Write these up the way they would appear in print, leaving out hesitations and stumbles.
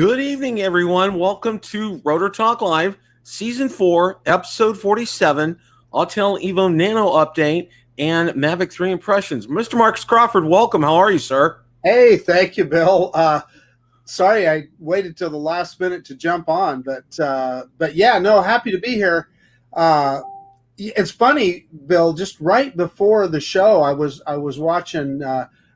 Good evening, everyone. Welcome to Rotor Talk Live, Season 4, Episode 47, Autel Evo Nano Update, and Mavic 3 Impressions. Mr. Marcus Crawford, welcome. How are you, sir? Hey, thank you, Bill. Sorry I waited till the last minute to jump on, but yeah, no, happy to be here. It's funny, Bill, just right before the show, I was watching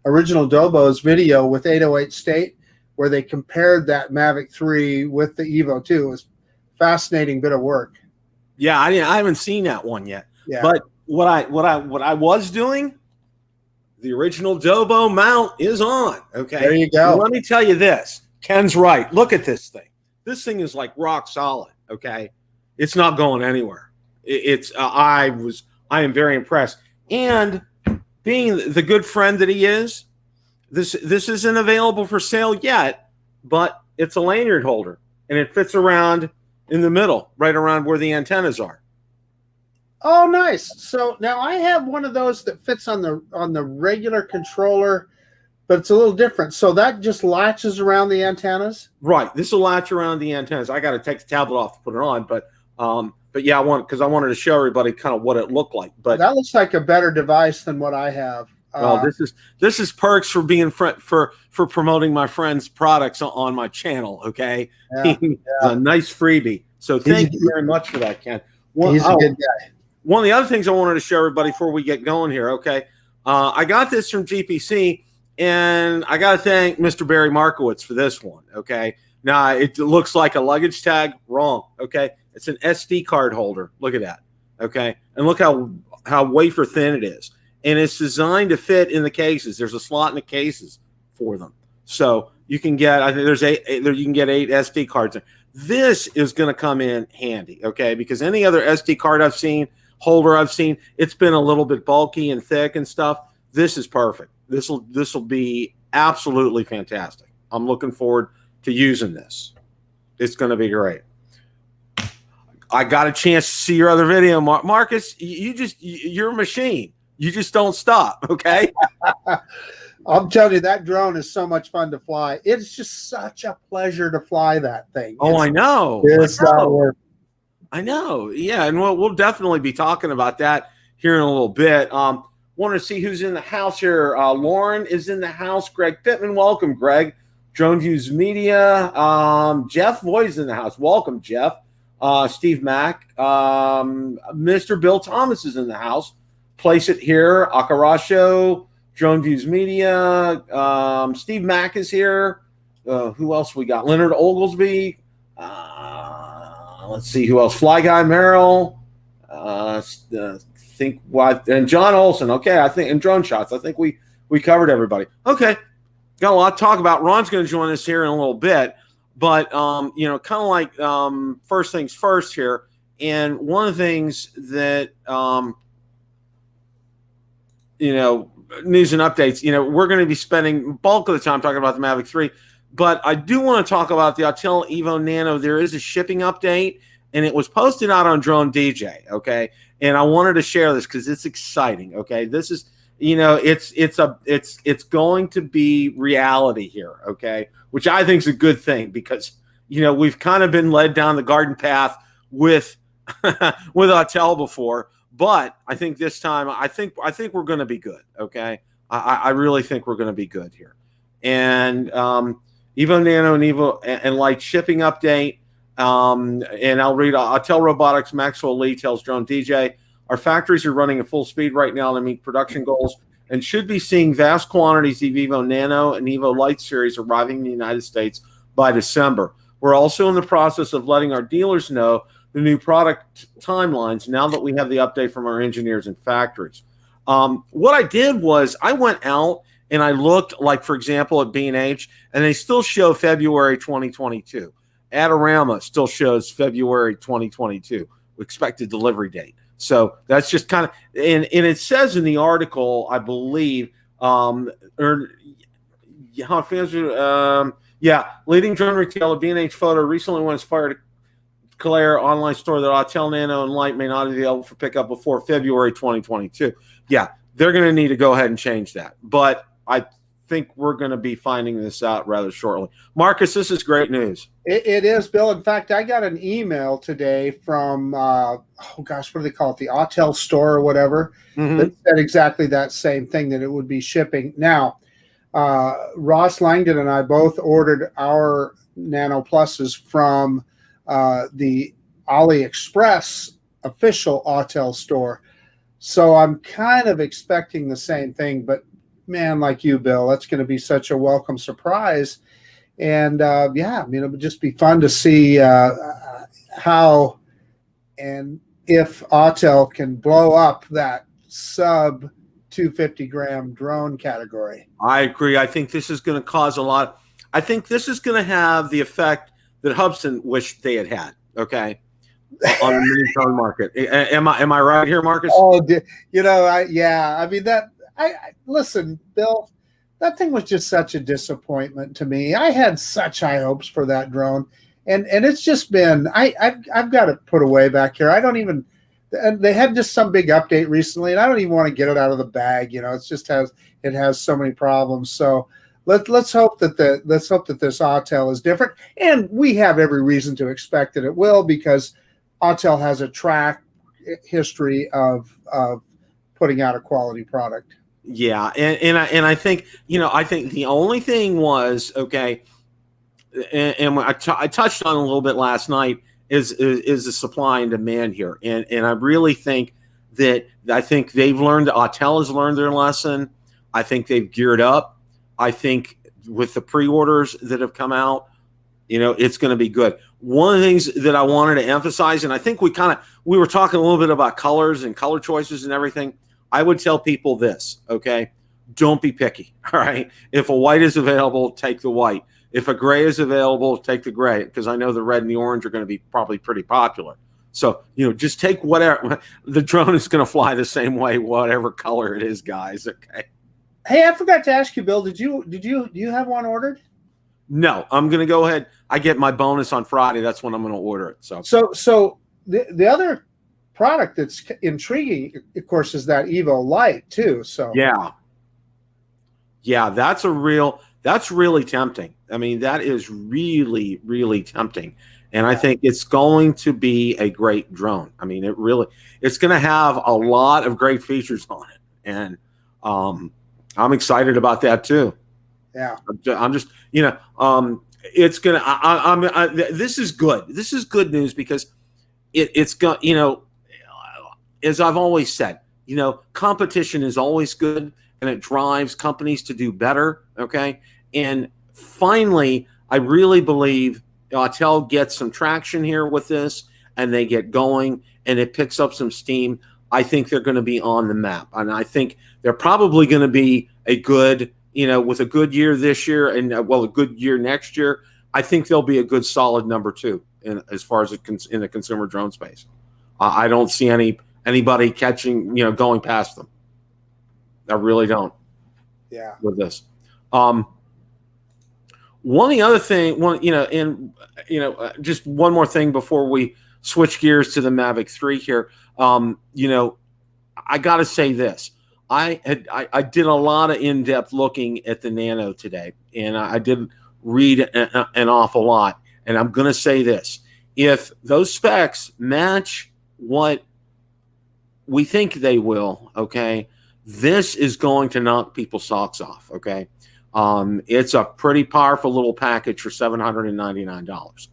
Original Dobo's video with 808 State, where they compared that Mavic 3 with the Evo 2. It was a fascinating bit of work. Yeah, I haven't seen that one yet. Yeah. But what I was doing, the Original Dobo mount is on. Okay. There you go. Let me tell you this. Ken's right. Look at this thing. This thing is like rock solid. Okay. It's not going anywhere. I am very impressed. And being the good friend that he is, this isn't available for sale yet, but it's a lanyard holder and it fits around in the middle, right around where the antennas are. Oh, nice. So now I have one of those that fits on the regular controller, but it's a little different. So that just latches around the antennas? Right. This will latch around the antennas. I got to take the tablet off to put it on, but yeah, I wanted to show everybody kind of what it looked like. But that looks like a better device than what I have. Well, this is perks for being for promoting my friend's products on my channel. Okay, yeah. A nice freebie. So thank you very much for that, Ken. He's a good guy. One of the other things I wanted to show everybody before we get going here. Okay, I got this from GPC, and I got to thank Mr. Barry Markowitz for this one. Okay, now it looks like a luggage tag. Wrong. Okay, it's an SD card holder. Look at that. Okay, and look how wafer thin it is. And it's designed to fit in the cases. There's a slot in the cases for them. So you can get, I think you can get 8 SD cards. This is going to come in handy, okay? Because any other SD card holder I've seen, it's been a little bit bulky and thick and stuff. This is perfect. This will be absolutely fantastic. I'm looking forward to using this. It's going to be great. I got a chance to see your other video, Marcus. You're a machine. You just don't stop, okay? I'm telling you, that drone is so much fun to fly. It's just such a pleasure to fly that thing. Oh, I know. I know. Yeah, and we'll definitely be talking about that here in a little bit. Want to see who's in the house here. Lauren is in the house. Greg Pittman, welcome, Greg. Drone Views Media. Jeff Voy's in the house. Welcome, Jeff. Steve Mack. Mr. Bill Thomas is in the house. Place It Here, Akarasho, Drone Views Media, Steve Mack is here. Who else we got? Leonard Oglesby. Let's see who else. Fly Guy Merrill. And John Olson. Okay, I think, and Drone Shots. I think we covered everybody. Okay, got a lot to talk about. Ron's going to join us here in a little bit, but kind of like first things first here. And one of the things that news and updates, we're going to be spending bulk of the time talking about the Mavic 3, but I do want to talk about the Autel Evo Nano. There is a shipping update, and it was posted out on Drone DJ, okay? And I wanted to share this because it's exciting, okay? This is, it's going to be reality here, okay? Which I think is a good thing because, we've kind of been led down the garden path with Autel before. But I think this time, I think we're going to be good. Okay, I really think we're going to be good here. And Evo Nano and Evo and Lite shipping update. And I'll read. Autel Robotics Maxwell Lee tells Drone DJ, our factories are running at full speed right now to meet production goals, and should be seeing vast quantities of Evo Nano and Evo Lite series arriving in the United States by December. We're also in the process of letting our dealers know the new product timelines now that we have the update from our engineers and factories. What I did was I went out and I looked, like, for example, at B&H, and they still show February 2022. Adorama still shows February 2022, expected delivery date. So that's just kind of, and it says in the article, I believe, leading drone retailer B&H Photo recently went as far to declare online store that Autel Nano and Lite may not be available for pickup before February 2022. Yeah, they're going to need to go ahead and change that. But I think we're going to be finding this out rather shortly. Marcus, this is great news. It is, Bill. In fact, I got an email today from, what do they call it? The Autel store or whatever, that said exactly that same thing, that it would be shipping. Now, Ross Langdon and I both ordered our Nano Pluses from the AliExpress official Autel store. So I'm kind of expecting the same thing, but man, like you, Bill, that's going to be such a welcome surprise. And it would just be fun to see how and if Autel can blow up that sub 250-gram drone category. I agree. I think this is going to cause a lot. I think this is going to have the effect that Hubsan wished they had had. Okay. On the mini drone market. Am I right here, Marcus? Oh, listen, Bill, that thing was just such a disappointment to me. I had such high hopes for that drone, and it's just been. I've got it put away back here. I don't even. And they had just some big update recently, and I don't even want to get it out of the bag. It just has so many problems. So let's hope that this Autel is different, and we have every reason to expect that it will, because Autel has a track history of putting out a quality product. Yeah, and I think I think the only thing was okay, and I touched on a little bit last night is the supply and demand here, and I really think they've learned. Autel has learned their lesson. I think they've geared up. I think with the pre-orders that have come out, it's going to be good. One of the things that I wanted to emphasize, and I think we were talking a little bit about colors and color choices and everything. I would tell people this, okay? Don't be picky, all right? If a white is available, take the white. If a gray is available, take the gray, because I know the red and the orange are going to be probably pretty popular. So, just take whatever. The drone is going to fly the same way, whatever color it is, guys, okay? Hey, I forgot to ask you, Bill, do you have one ordered? No, I'm going to go ahead. I get my bonus on Friday. That's when I'm going to order it. So the other product that's intriguing, of course, is that Evo Light too. So yeah, that's really tempting. I mean, that is really, really tempting. And I think it's going to be a great drone. I mean, it's going to have a lot of great features on it. And I'm excited about that too. Yeah. I'm just, it's going to, this is good. This is good news, because it's got, as I've always said, competition is always good, and it drives companies to do better. Okay. And finally, I really believe Autel gets some traction here with this, and they get going, and it picks up some steam. I think they're going to be on the map, and I think they're probably going to be a good, with a good year this year and a good year next year. I think they'll be a good solid number 2 as far as in the consumer drone space. I don't see anybody catching, going past them. I really don't. Yeah. With this. One other thing, just one more thing before we switch gears to the Mavic 3 here. I got to say this. I did a lot of in-depth looking at the Nano today, and I did read an awful lot. And I'm going to say this. If those specs match what we think they will, okay, this is going to knock people's socks off, okay? It's a pretty powerful little package for $799.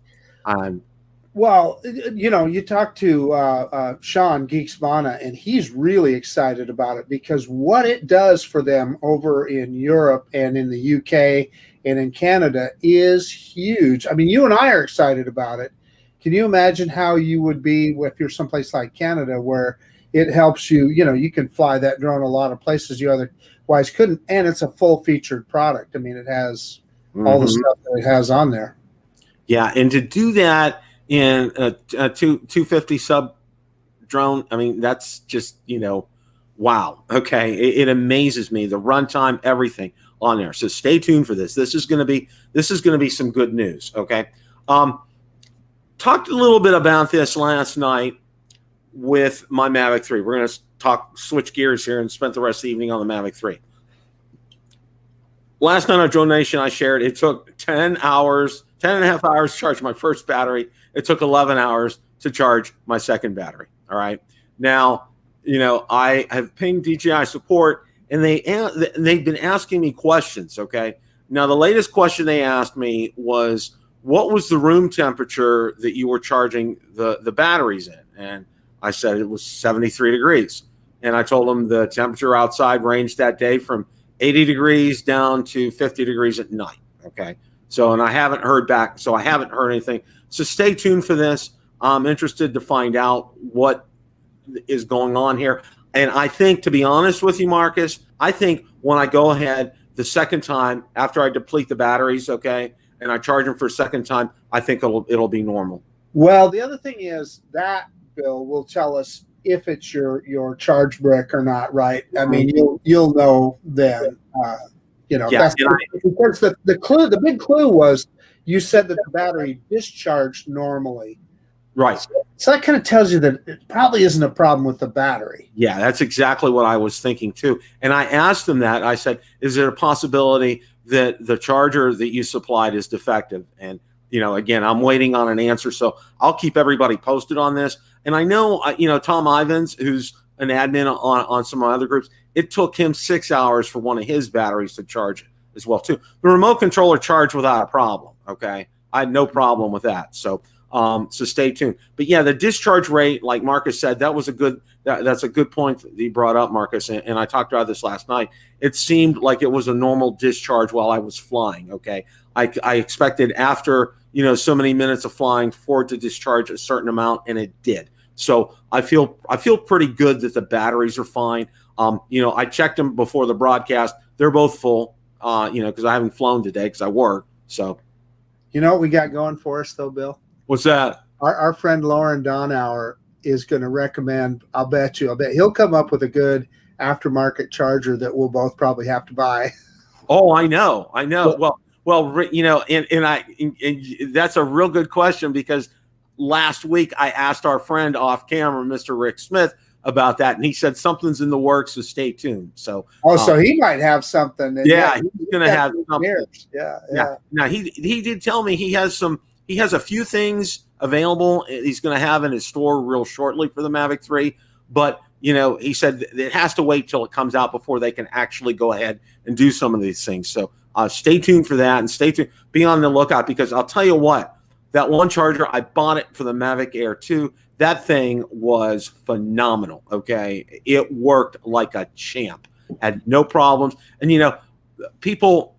Well, you talk to Sean Geeksvana, and he's really excited about it, because what it does for them over in Europe and in the UK and in Canada is huge. I mean, you and I are excited about it. Can you imagine how you would be if you're someplace like Canada, where it helps you, you can fly that drone a lot of places you otherwise couldn't, and it's a full-featured product. I mean, it has all the stuff that it has on there. Yeah, and to do that in a 250 sub drone, I mean, that's just, wow. Okay, it amazes me, the runtime, everything on there. So stay tuned for this. This is going to be some good news. Okay, talked a little bit about this last night with my Mavic 3. We're going to switch gears here and spend the rest of the evening on the Mavic 3. last night on Drone Nation, I shared it took 10 hours, 10 and a half hours to charge my first battery. It took 11 hours to charge my second battery. All right. Now, I have pinged DJI support, and they've been asking me questions. Okay. Now, the latest question they asked me was, what was the room temperature that you were charging the batteries in? And I said it was 73 degrees. And I told them the temperature outside ranged that day from 80 degrees down to 50 degrees at night. Okay. So, and I haven't heard back. So I haven't heard anything. So stay tuned for this. I'm interested to find out what is going on here. And I think, to be honest with you, Marcus, I think when I go ahead the second time after I deplete the batteries, okay, and I charge them for a second time, I think it'll be normal. Well, the other thing is that, Bill, will tell us if it's your charge brick or not, right? I mean, you'll know then. That's because the big clue was you said that the battery discharged normally. Right. So that kind of tells you that it probably isn't a problem with the battery. Yeah, that's exactly what I was thinking too. And I asked them that. I said, is there a possibility that the charger that you supplied is defective? And, again, I'm waiting on an answer. So I'll keep everybody posted on this. And I know, Tom Ivins, who's an admin on some other groups, it took him 6 hours for one of his batteries to charge as well too. The remote controller charged without a problem. Okay. I had no problem with that. So stay tuned. But yeah, the discharge rate, like Marcus said, that's a good point that you brought up, Marcus. And I talked about this last night. It seemed like it was a normal discharge while I was flying. Okay. I expected after, so many minutes of flying for it to discharge a certain amount, and it did. So I feel pretty good that the batteries are fine. I checked them before the broadcast. They're both full, because I haven't flown today because I work. So, what we got going for us though, Bill? What's that? Our friend Lauren Donauer is going to recommend, I'll bet he'll come up with a good aftermarket charger that we'll both probably have to buy. Oh, I know. Well, and that's a real good question, because last week I asked our friend off camera, Mr. Rick Smith, about that, and he said something's in the works, so stay tuned. So, so he might have something. Yeah, he's going to have something. Yeah. Now he did tell me he has a few things available he's going to have in his store real shortly for the Mavic 3, but he said it has to wait till it comes out before they can actually go ahead and do some of these things. So stay tuned for that, and stay tuned. Be on the lookout, because I'll tell you what, that one charger, I bought it for the Mavic Air 2. That thing was phenomenal. Okay, it worked like a champ. Had no problems. And people,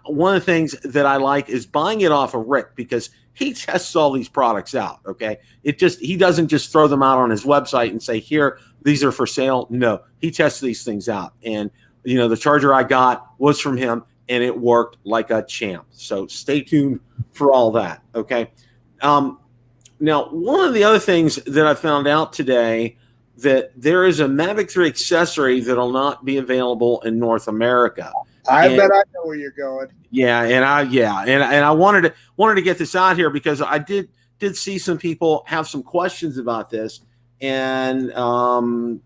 one of the things that I like is buying it off of Rick, because he tests all these products out. Okay, he doesn't just throw them out on his website and say, here, these are for sale. No, he tests these things out. And the charger I got was from him, and it worked like a champ. So stay tuned for all that. Okay. Now, one of the other things that I found out today, that there is a Mavic 3 accessory that will not be available in North America. I bet I know where you're going. Yeah, and I wanted to get this out here, because I did see some people have some questions about this. And DJI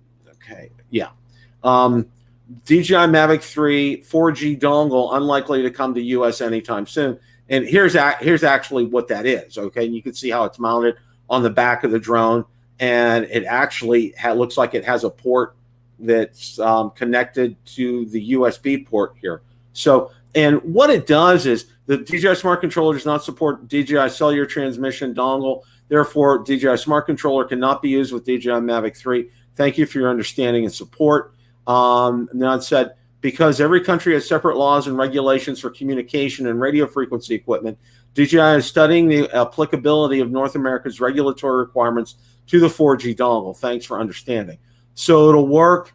Mavic 3 4G dongle unlikely to come to US anytime soon. And here's actually what that is. Okay, and you can see how it's mounted on the back of the drone, and it actually looks like it has a port that's connected to the USB port here. So, and what it does is the DJI Smart Controller does not support DJI Cellular Transmission dongle. Therefore, DJI Smart Controller cannot be used with DJI Mavic 3. Thank you for your understanding and support. Now it said, because every country has separate laws and regulations for communication and radio frequency equipment, DJI is studying the applicability of North America's regulatory requirements to the 4G dongle. Thanks for understanding. So it'll work.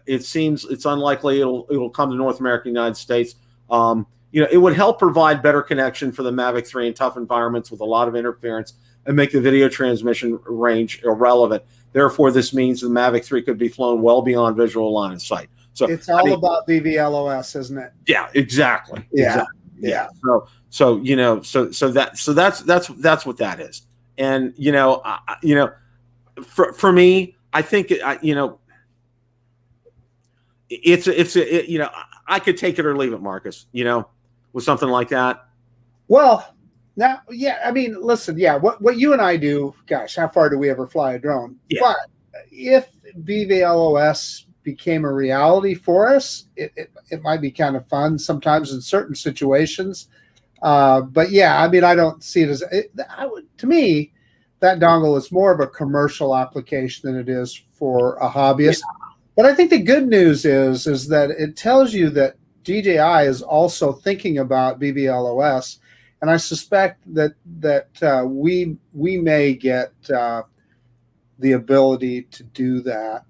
It seems it's unlikely it'll come to North America, United States. It would help provide better connection for the Mavic 3 in tough environments with a lot of interference, and make the video transmission range irrelevant. Therefore, this means the Mavic 3 could be flown well beyond visual line of sight. So it's all about VVLOS, isn't it? Yeah, exactly. Yeah. Exactly. Yeah. So that's what that is. And for me, I think you know, I could take it or leave it, Marcus, you know, with something like that. Well, now, yeah, I mean, listen, yeah, what you and I do, gosh, how far do we ever fly a drone? Yeah. But if BVLOS became a reality for us, it might be kind of fun sometimes in certain situations. But yeah, I mean, I don't see it as to me, that dongle is more of a commercial application than it is for a hobbyist. Yeah. But I think the good news is that it tells you that DJI is also thinking about BVLOS, and I suspect that we may get the ability to do that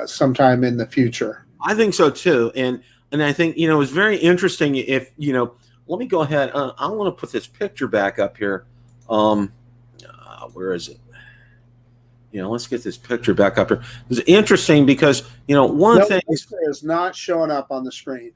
sometime in the future. I think so too, and I think, you know, it's very interesting. If, you know, let me go ahead. I want to put this picture back up here. Where is it? You know, let's get this picture back up here. It's interesting because, you know, one thing is not showing up on the screen.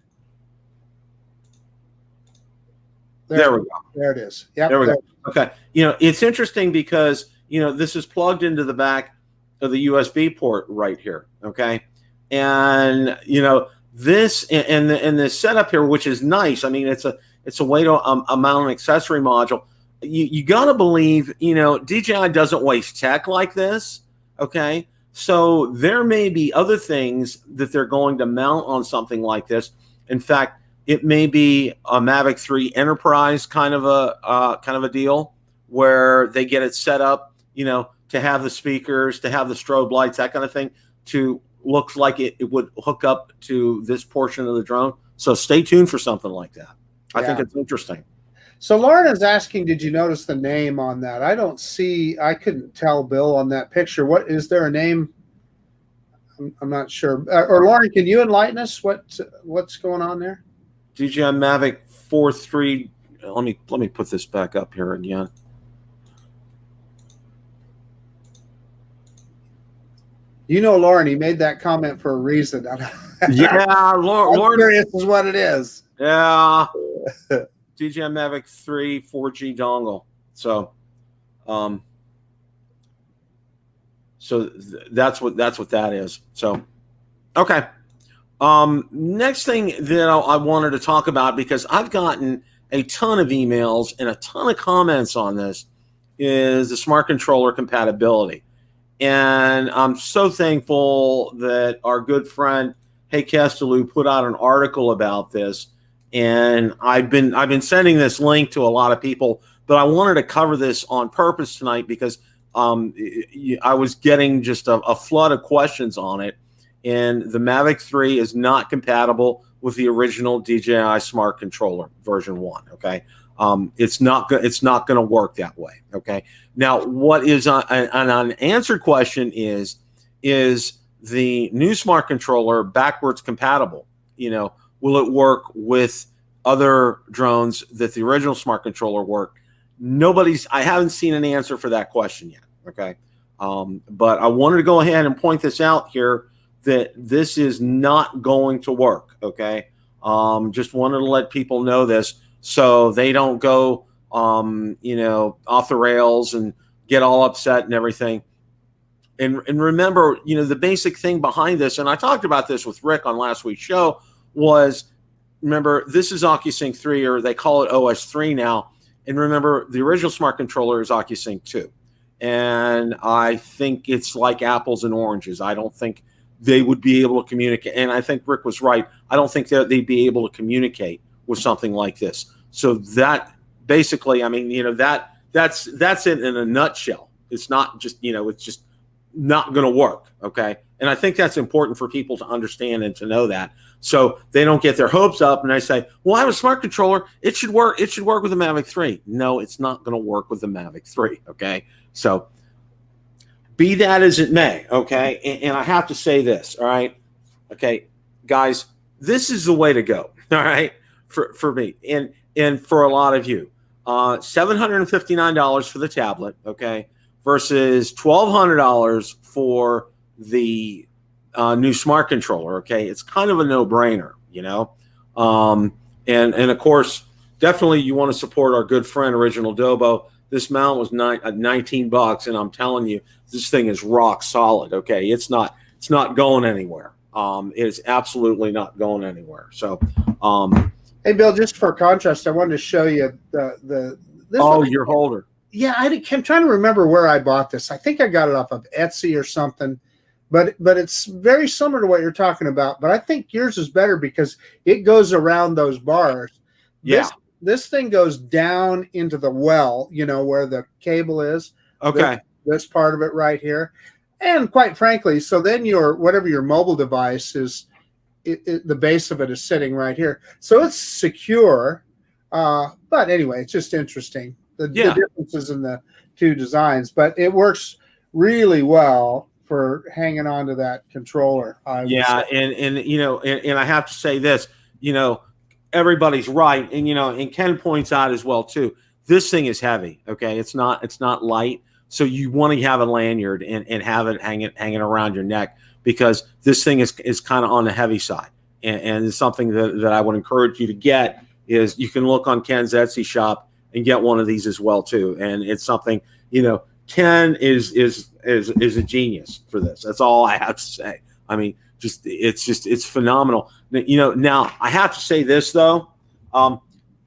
There we go. There it is. Yep, there we go. Okay. You know, it's interesting because, you know, this is plugged into the back of the USB port right here. Okay. And, you know, this and the setup here, which is nice. I mean, it's a way to mount an accessory module. You got to believe, you know, DJI doesn't waste tech like this. Okay. So there may be other things that they're going to mount on something like this. In fact, it may be a Mavic 3 Enterprise kind of a deal where they get it set up, you know, to have the speakers, to have the strobe lights, that kind of thing, to look like it would hook up to this portion of the drone. So stay tuned for something like that. I think it's interesting. So Lauren is asking, did you notice the name on that? I couldn't tell, Bill, on that picture. What is there a name? I'm not sure. Or Lauren, can you enlighten us what's going on there? DJI Mavic 4.3. Let me put this back up here again. You know, Lauren, he made that comment for a reason. Yeah, Lauren. I'm curious is what it is. Yeah. DJI Mavic 3 4G dongle. So, that's what that is. So, okay. Next thing that I wanted to talk about, because I've gotten a ton of emails and a ton of comments on this, is the smart controller compatibility. And I'm so thankful that our good friend Hey Castellou put out an article about this. And I've been sending this link to a lot of people, but I wanted to cover this on purpose tonight because I was getting just a flood of questions on it. And the Mavic 3 is not compatible with the original DJI Smart Controller version 1. Okay, it's not going to work that way. Okay, now what is an unanswered question is the new Smart Controller backwards compatible? You know, will it work with other drones that the original Smart Controller worked? I haven't seen an answer for that question yet. Okay, but I wanted to go ahead and point this out here, that this is not going to work. Okay, just wanted to let people know this so they don't go, you know, off the rails and get all upset and everything. And remember, you know, the basic thing behind this, and I talked about this with Rick on last week's show, was, remember, this is OcuSync 3, or they call it OS 3 now. And remember, the original Smart Controller is OcuSync 2. And I think it's like apples and oranges. I don't think they would be able to communicate. And I think Rick was right. I don't think that they'd be able to communicate with something like this. So that basically, I mean, you know, that's it in a nutshell. It's not just, you know, it's just not going to work. Okay. And I think that's important for people to understand and to know that, so they don't get their hopes up and they say, well, I have a smart controller, it should work. It should work with the Mavic 3. No, it's not going to work with the Mavic 3. Okay. So be that as it may. Okay. And I have to say this. All right. Okay, guys, this is the way to go. All right. For me and for a lot of you, $759 for the tablet. Okay. Versus $1,200 for the new smart controller. Okay, it's kind of a no-brainer, you know. And of course, definitely you want to support our good friend Original Dobo. This mount was $19, and I'm telling you, this thing is rock solid. Okay, it's not going anywhere. It's absolutely not going anywhere. So, hey, Bill, just for contrast, I wanted to show you the this oh, one. your holder. Yeah, I'm trying to remember where I bought this. I think I got it off of Etsy or something, but it's very similar to what you're talking about. But I think yours is better because it goes around those bars. Yeah. This thing goes down into the well, where the cable is. Okay. This part of it right here. And quite frankly, so then whatever your mobile device is, the base of it is sitting right here. So it's secure. But anyway, it's just interesting. The differences in the two designs, but it works really well for hanging on to that controller. And I have to say this, everybody's right. And Ken points out as well too, this thing is heavy. Okay. It's not light. So you want to have a lanyard and have it hanging around your neck, because this thing is kind of on the heavy side. And it's something that I would encourage you to get is you can look on Ken's Etsy shop and get one of these as well too. And it's something, Ken is a genius for this. That's all I have to say. I mean, it's phenomenal. Now I have to say this though,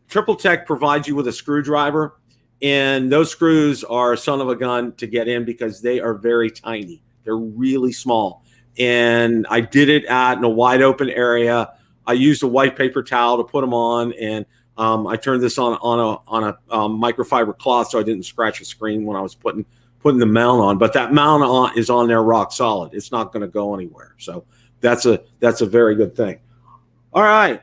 Triple Tech provides you with a screwdriver, and those screws are a son of a gun to get in because they are very tiny. They're really small. And I did it in a wide open area. I used a white paper towel to put them on, and I turned this on a microfiber cloth so I didn't scratch the screen when I was putting the mount on. But that mount is on there rock solid. It's not going to go anywhere. So that's a very good thing. All right.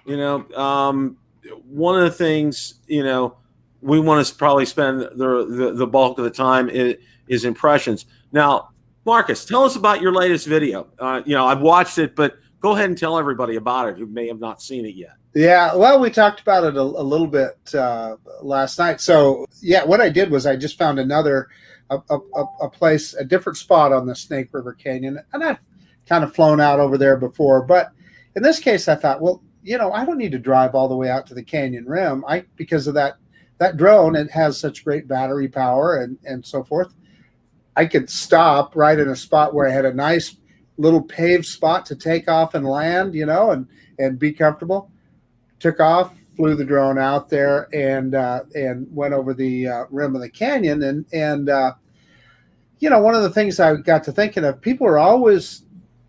One of the things we want to probably spend the bulk of the time is impressions. Now, Marcus, tell us about your latest video. I've watched it, but go ahead and tell everybody about it who may have not seen it yet. Yeah, well, we talked about it a little bit last night. So, yeah, what I did was I just found a place, a different spot on the Snake River Canyon, and I've kind of flown out over there before. But in this case, I thought, well, I don't need to drive all the way out to the canyon rim. Because of that drone, it has such great battery power and so forth. I could stop right in a spot where I had a nice little paved spot to take off and land, and be comfortable. Took off, flew the drone out there, and went over the rim of the canyon. And one of the things I got to thinking of, people are always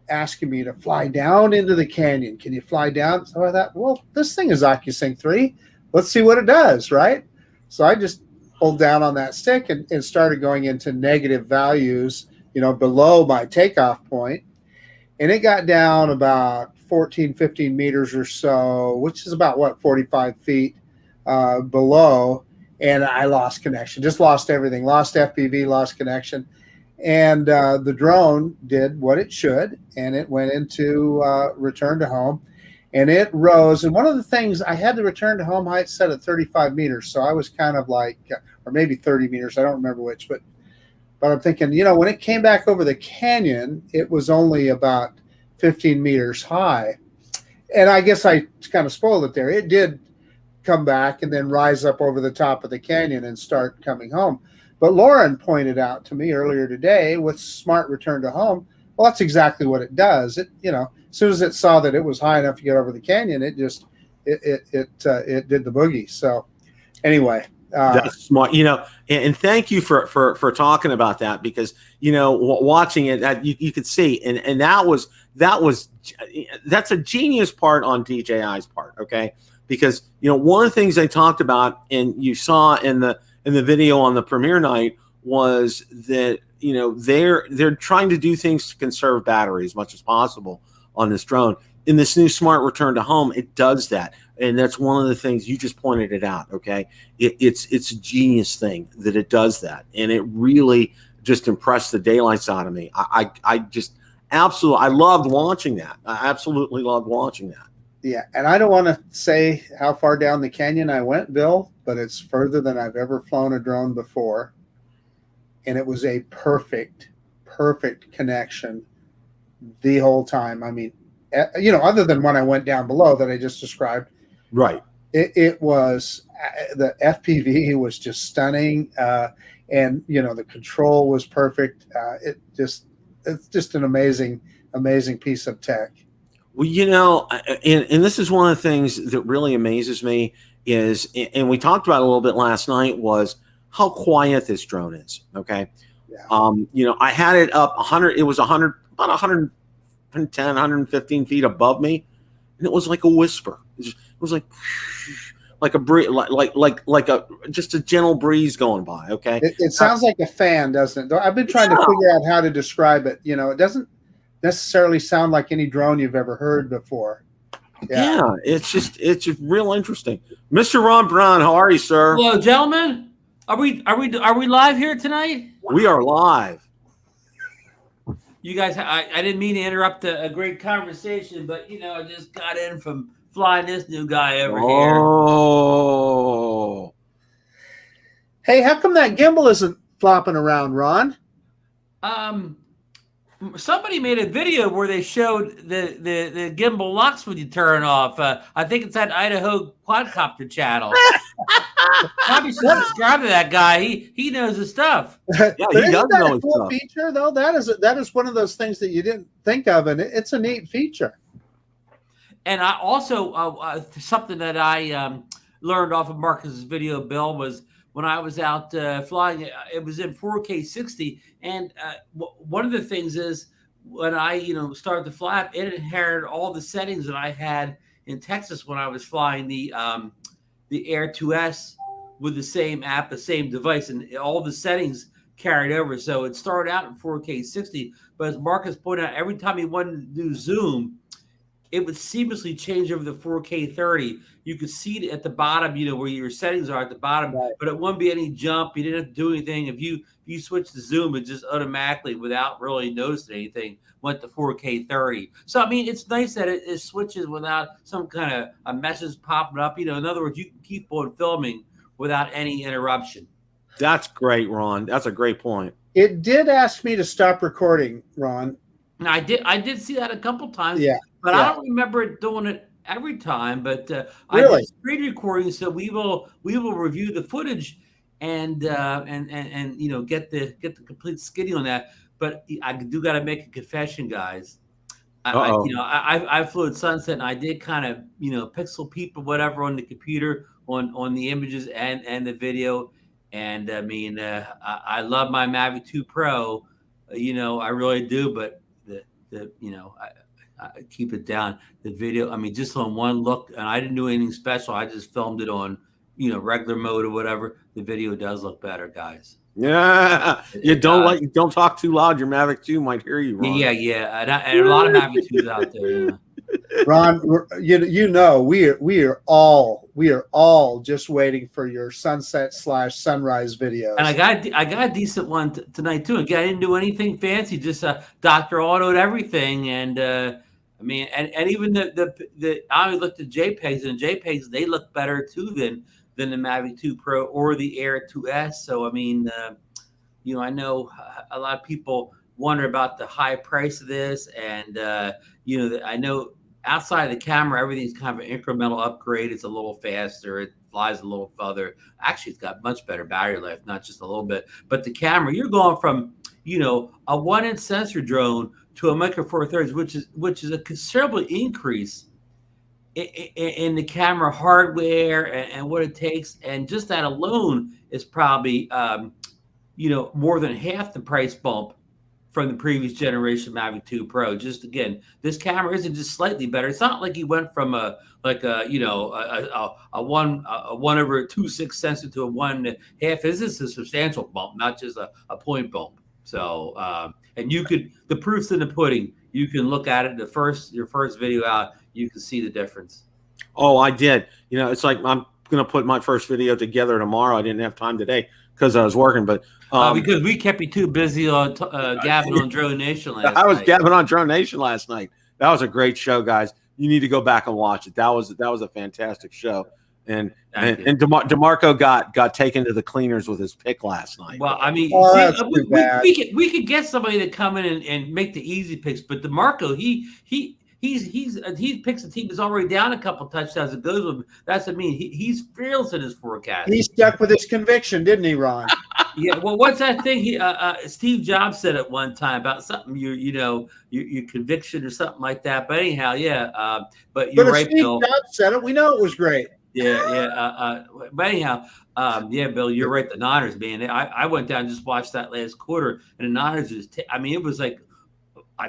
asking me to fly down into the canyon. Can you fly down? So I thought, well, this thing is OcuSync 3. Let's see what it does, right? So I just pulled down on that stick and started going into negative values, below my takeoff point. And it got down about 14, 15 meters or so, which is about 45 feet below. And I lost connection, just lost everything, lost FPV, lost connection. And the drone did what it should, and it went into return to home, and it rose. And one of the things, I had the return to home height set at 35 meters. So I was kind of like, or maybe 30 meters. I don't remember which, but I'm thinking, when it came back over the canyon, it was only about 15 meters high. And I guess I kind of spoiled it there. It did come back and then rise up over the top of the canyon and start coming home. But Lauren pointed out to me earlier today with Smart Return to Home, well, that's exactly what it does. It, as soon as it saw that it was high enough to get over the canyon, it did the boogie. So anyway, that's smart, and thank you for talking about that, because watching it, you could see, and that's a genius part on DJI's part, okay? Because one of the things they talked about, and you saw in the video on the premiere night, was that they're trying to do things to conserve battery as much as possible on this drone. In this new Smart Return to Home, it does that. And that's one of the things, you just pointed it out, okay? It's a genius thing that it does that. And it really just impressed the daylights out of me. I just absolutely, I loved watching that. I absolutely loved watching that. Yeah, and I don't want to say how far down the canyon I went, Bill, but it's further than I've ever flown a drone before. And it was a perfect connection the whole time. I mean, other than when I went down below that I just described. Right. It was, the FPV was just stunning. And, the control was perfect. It's just an amazing amazing piece of tech. Well, and this is one of the things that really amazes me is, and we talked about it a little bit last night, was how quiet this drone is. Okay. Yeah. I had it up 100, it was 100, about 110, 115 feet above me. And it was like a whisper. It was like a breeze, like a just a gentle breeze going by. Okay. It sounds like a fan, doesn't it? I've been trying to figure out how to describe it. It doesn't necessarily sound like any drone you've ever heard before. Yeah, it's just real interesting. Mr. Ron Brown, how are you, sir? Hello, gentlemen. Are we live here tonight? We are live. You guys, I didn't mean to interrupt a great conversation, but I just got in from flying this new guy over here. Oh. Hey, how come that gimbal isn't flopping around, Ron? Somebody made a video where they showed the gimbal locks when you turn off. I think it's that Idaho quadcopter channel. Probably should subscribe to that guy. He knows his stuff. Yeah, he does know his cool stuff. Feature though. That is one of those things that you didn't think of, and it's a neat feature. And I also something that I learned off of Marcus's video, Bill, was when I was out flying. It was in 4K 60, and one of the things is when I started the flap, it inherited all the settings that I had in Texas when I was flying the Air 2S with the same app, the same device, and all the settings carried over. So it started out in 4K 60, but as Marcus pointed out, every time he wanted to do zoom, it would seamlessly change over the 4K 30. You could see it at the bottom, where your settings are at the bottom, right. But it wouldn't be any jump. You didn't have to do anything. If you switch to zoom, it just automatically, without really noticing anything, went to 4K 30. So, I mean, it's nice that it switches without some kind of a message popping up. In other words, you can keep on filming without any interruption. That's great, Ron. That's a great point. It did ask me to stop recording, Ron. I did see that a couple times. Yeah. But I don't remember it doing it every time. But really? I did screen recording, so we will review the footage and get the complete skinny on that. But I do got to make a confession, guys. I flew at sunset, and I did kind of pixel peep or whatever on the computer on the images and the video. And I mean, I love my Mavic 2 Pro, I really do. But I keep it down. The video, I mean, just on one look, and I didn't do anything special. I just filmed it on, regular mode or whatever. The video does look better, guys. Yeah, don't talk too loud. Your Mavic 2 might hear you, Ron. Yeah, and a lot of Mavic 2s out there. Ron, we are all just waiting for your sunset/sunrise video. And I got a decent one tonight too. Again, I didn't do anything fancy, just Dr. Auto'd everything, and I mean, and even I looked at JPEGs, and JPEGs they look better too than the Mavic 2 Pro or the Air 2S. So I mean, I know a lot of people wonder about the high price of this, and I know. Outside of the camera, everything's kind of an incremental upgrade. It's a little faster. It flies a little further. Actually, it's got much better battery life, not just a little bit. But the camera, you're going from, a 1-inch sensor drone to a Micro Four Thirds, which is a considerable increase in the camera hardware and what it takes. And just that alone is probably, more than half the price bump from the previous generation Mavic 2 Pro. Just again, this camera isn't just slightly better. It's not like you went from a 1/2.6 sensor to a 1.5. This is a substantial bump, not just a point bump. So and the proof's in the pudding. You can look at it your first video out, you can see the difference. Oh, I did. It's like I'm gonna put my first video together tomorrow. I didn't have time today because I was working, but because we kept you too busy on gabbing on Drone Nation last night. I was gabbing on Drone Nation last night. That was a great show, guys. You need to go back and watch it. That was a fantastic show. And DeMarco got taken to the cleaners with his pick last night. Well, I mean, we could get somebody to come in and make the easy picks, but DeMarco he he picks a team that's already down a couple touchdowns and goes with him. That's what I mean. He's fearless in his forecast. He stuck with his conviction, didn't he, Ron? Yeah. Well, what's that thing? Steve Jobs said at one time about something your conviction or something like that. But anyhow, yeah. But you're right, Steve Bill. Jobs said it. We know it was great. Yeah. But anyhow, yeah, Bill, you're right. The Niners, man. I went down and just watched that last quarter, and the Niners it was like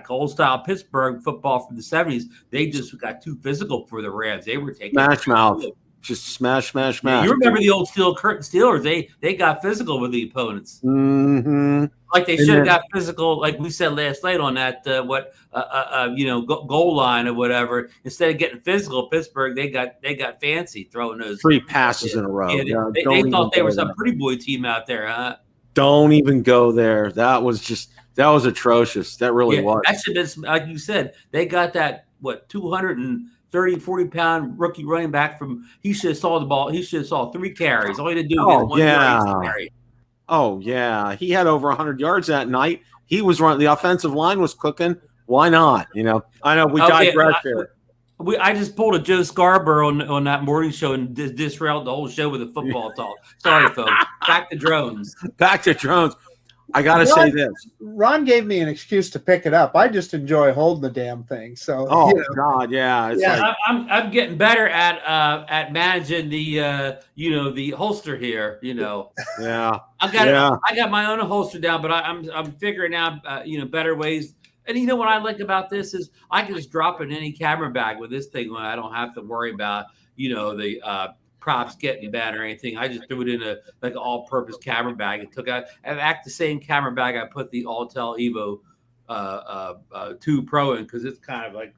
old style Pittsburgh football from the 70s. They just got too physical for the Rams. They were taking smash mouth, just smash. Yeah, you remember the old steel curtain Steelers? They got physical with the opponents. Mm-hmm. Like they should have got physical, like we said last night on that goal line or whatever. Instead of getting physical, Pittsburgh they got fancy throwing those 3 passes in a row. Yeah, they thought they were some pretty boy team out there, huh? Don't even go there. That was atrocious. That really was. That should have been, like you said, they got that 230, 40-pound rookie running back from. He should have saw the ball. He should have saw 3 carries. All he had to do was one carry. Oh, yeah. He had over 100 yards that night. He was running. The offensive line was cooking. Why not? I know we digress here. I just pulled a Joe Scarborough on that morning show and disrailed the whole show with the football talk. Sorry, folks. Back to drones. I got to say this. Ron gave me an excuse to pick it up. I just enjoy holding the damn thing. So, God, yeah. I'm getting better at managing the holster here. Yeah. I got my own holster down, but I'm figuring out better ways. And what I like about this is I can just drop it in any camera bag with this thing when I don't have to worry about the props getting bad or anything. I just threw it in a an all-purpose camera bag and took out and the same camera bag I put the Autel Evo 2 Pro in, because it's kind of like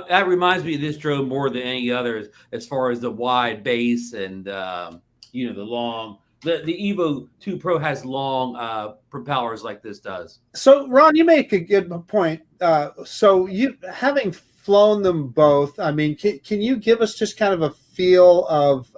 that reminds me of this drone more than any other as far as the wide base and the long. The Evo 2 Pro has long propellers like this does. So, Ron, you make a good point. So, you having flown them both, I mean, can you give us just kind of a feel of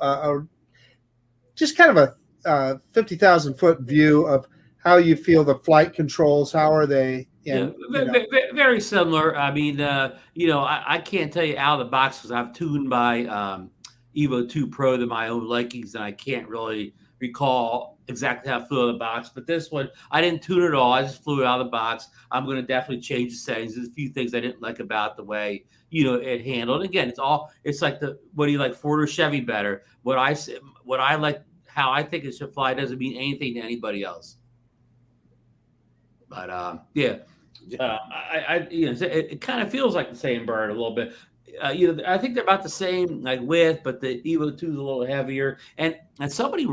just kind of a 50,000-foot view of how you feel the flight controls? How are they? Very similar. I mean, I can't tell you out of the box because I've tuned my Evo 2 Pro to my own likings, and I can't really recall exactly how I flew out of the box. But this one, I didn't tune it all. I just flew it out of the box. I'm going to definitely change the settings. There's a few things I didn't like about the way it handled. Again, it's like what do you like, Ford or Chevy better? What I like, how I think it should fly doesn't mean anything to anybody else. But it kind of feels like the same bird a little bit. I think they're about the same width, but the Evo 2 is a little heavier. And somebody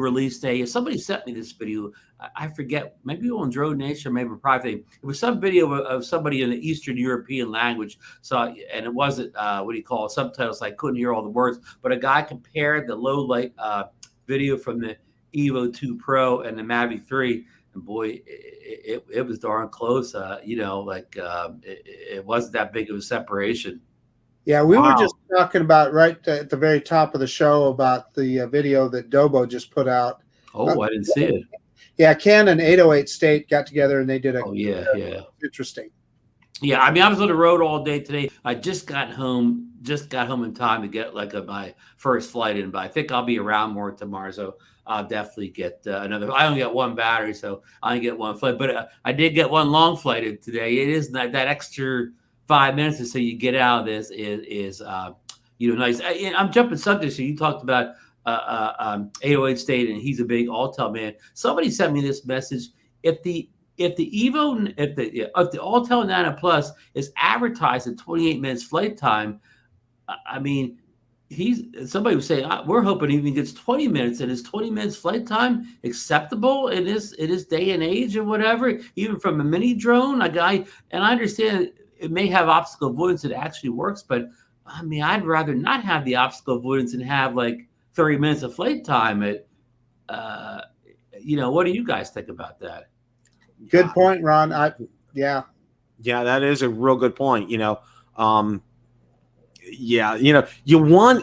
somebody sent me this video. I forget, maybe on Drone Nation or maybe privately. It was some video of somebody in the Eastern European language. So, and it wasn't subtitles. So I couldn't hear all the words. But a guy compared the low light video from the Evo 2 Pro and the Mavic 3. And boy, it was darn close. It wasn't that big of a separation. Yeah, we were just talking about right at the very top of the show about the video that Dobo just put out. Oh, I didn't see it. Yeah, Ken and 808 State got together and they did interesting. Yeah, I mean, I was on the road all day today. I just got home in time to get my first flight in, but I think I'll be around more tomorrow, so I'll definitely get another. I only got one battery, so I only get one flight, but I did get one long flight in today. It is that extra 5 minutes or so you get out of this is nice. I'm jumping subjects. So you talked about 808 State, and he's a big Autel man. Somebody sent me this message. If the Autel Nano Plus is advertised at 28 minutes flight time, I mean, somebody was saying we're hoping he even gets 20 minutes, and is 20 minutes flight time acceptable in this day and age or whatever, even from a mini drone? And I understand it may have obstacle avoidance that actually works, but I mean, I'd rather not have the obstacle avoidance and have 30 minutes of flight time. What do you guys think about that? Good point, Ron. Yeah, that is a real good point. You want,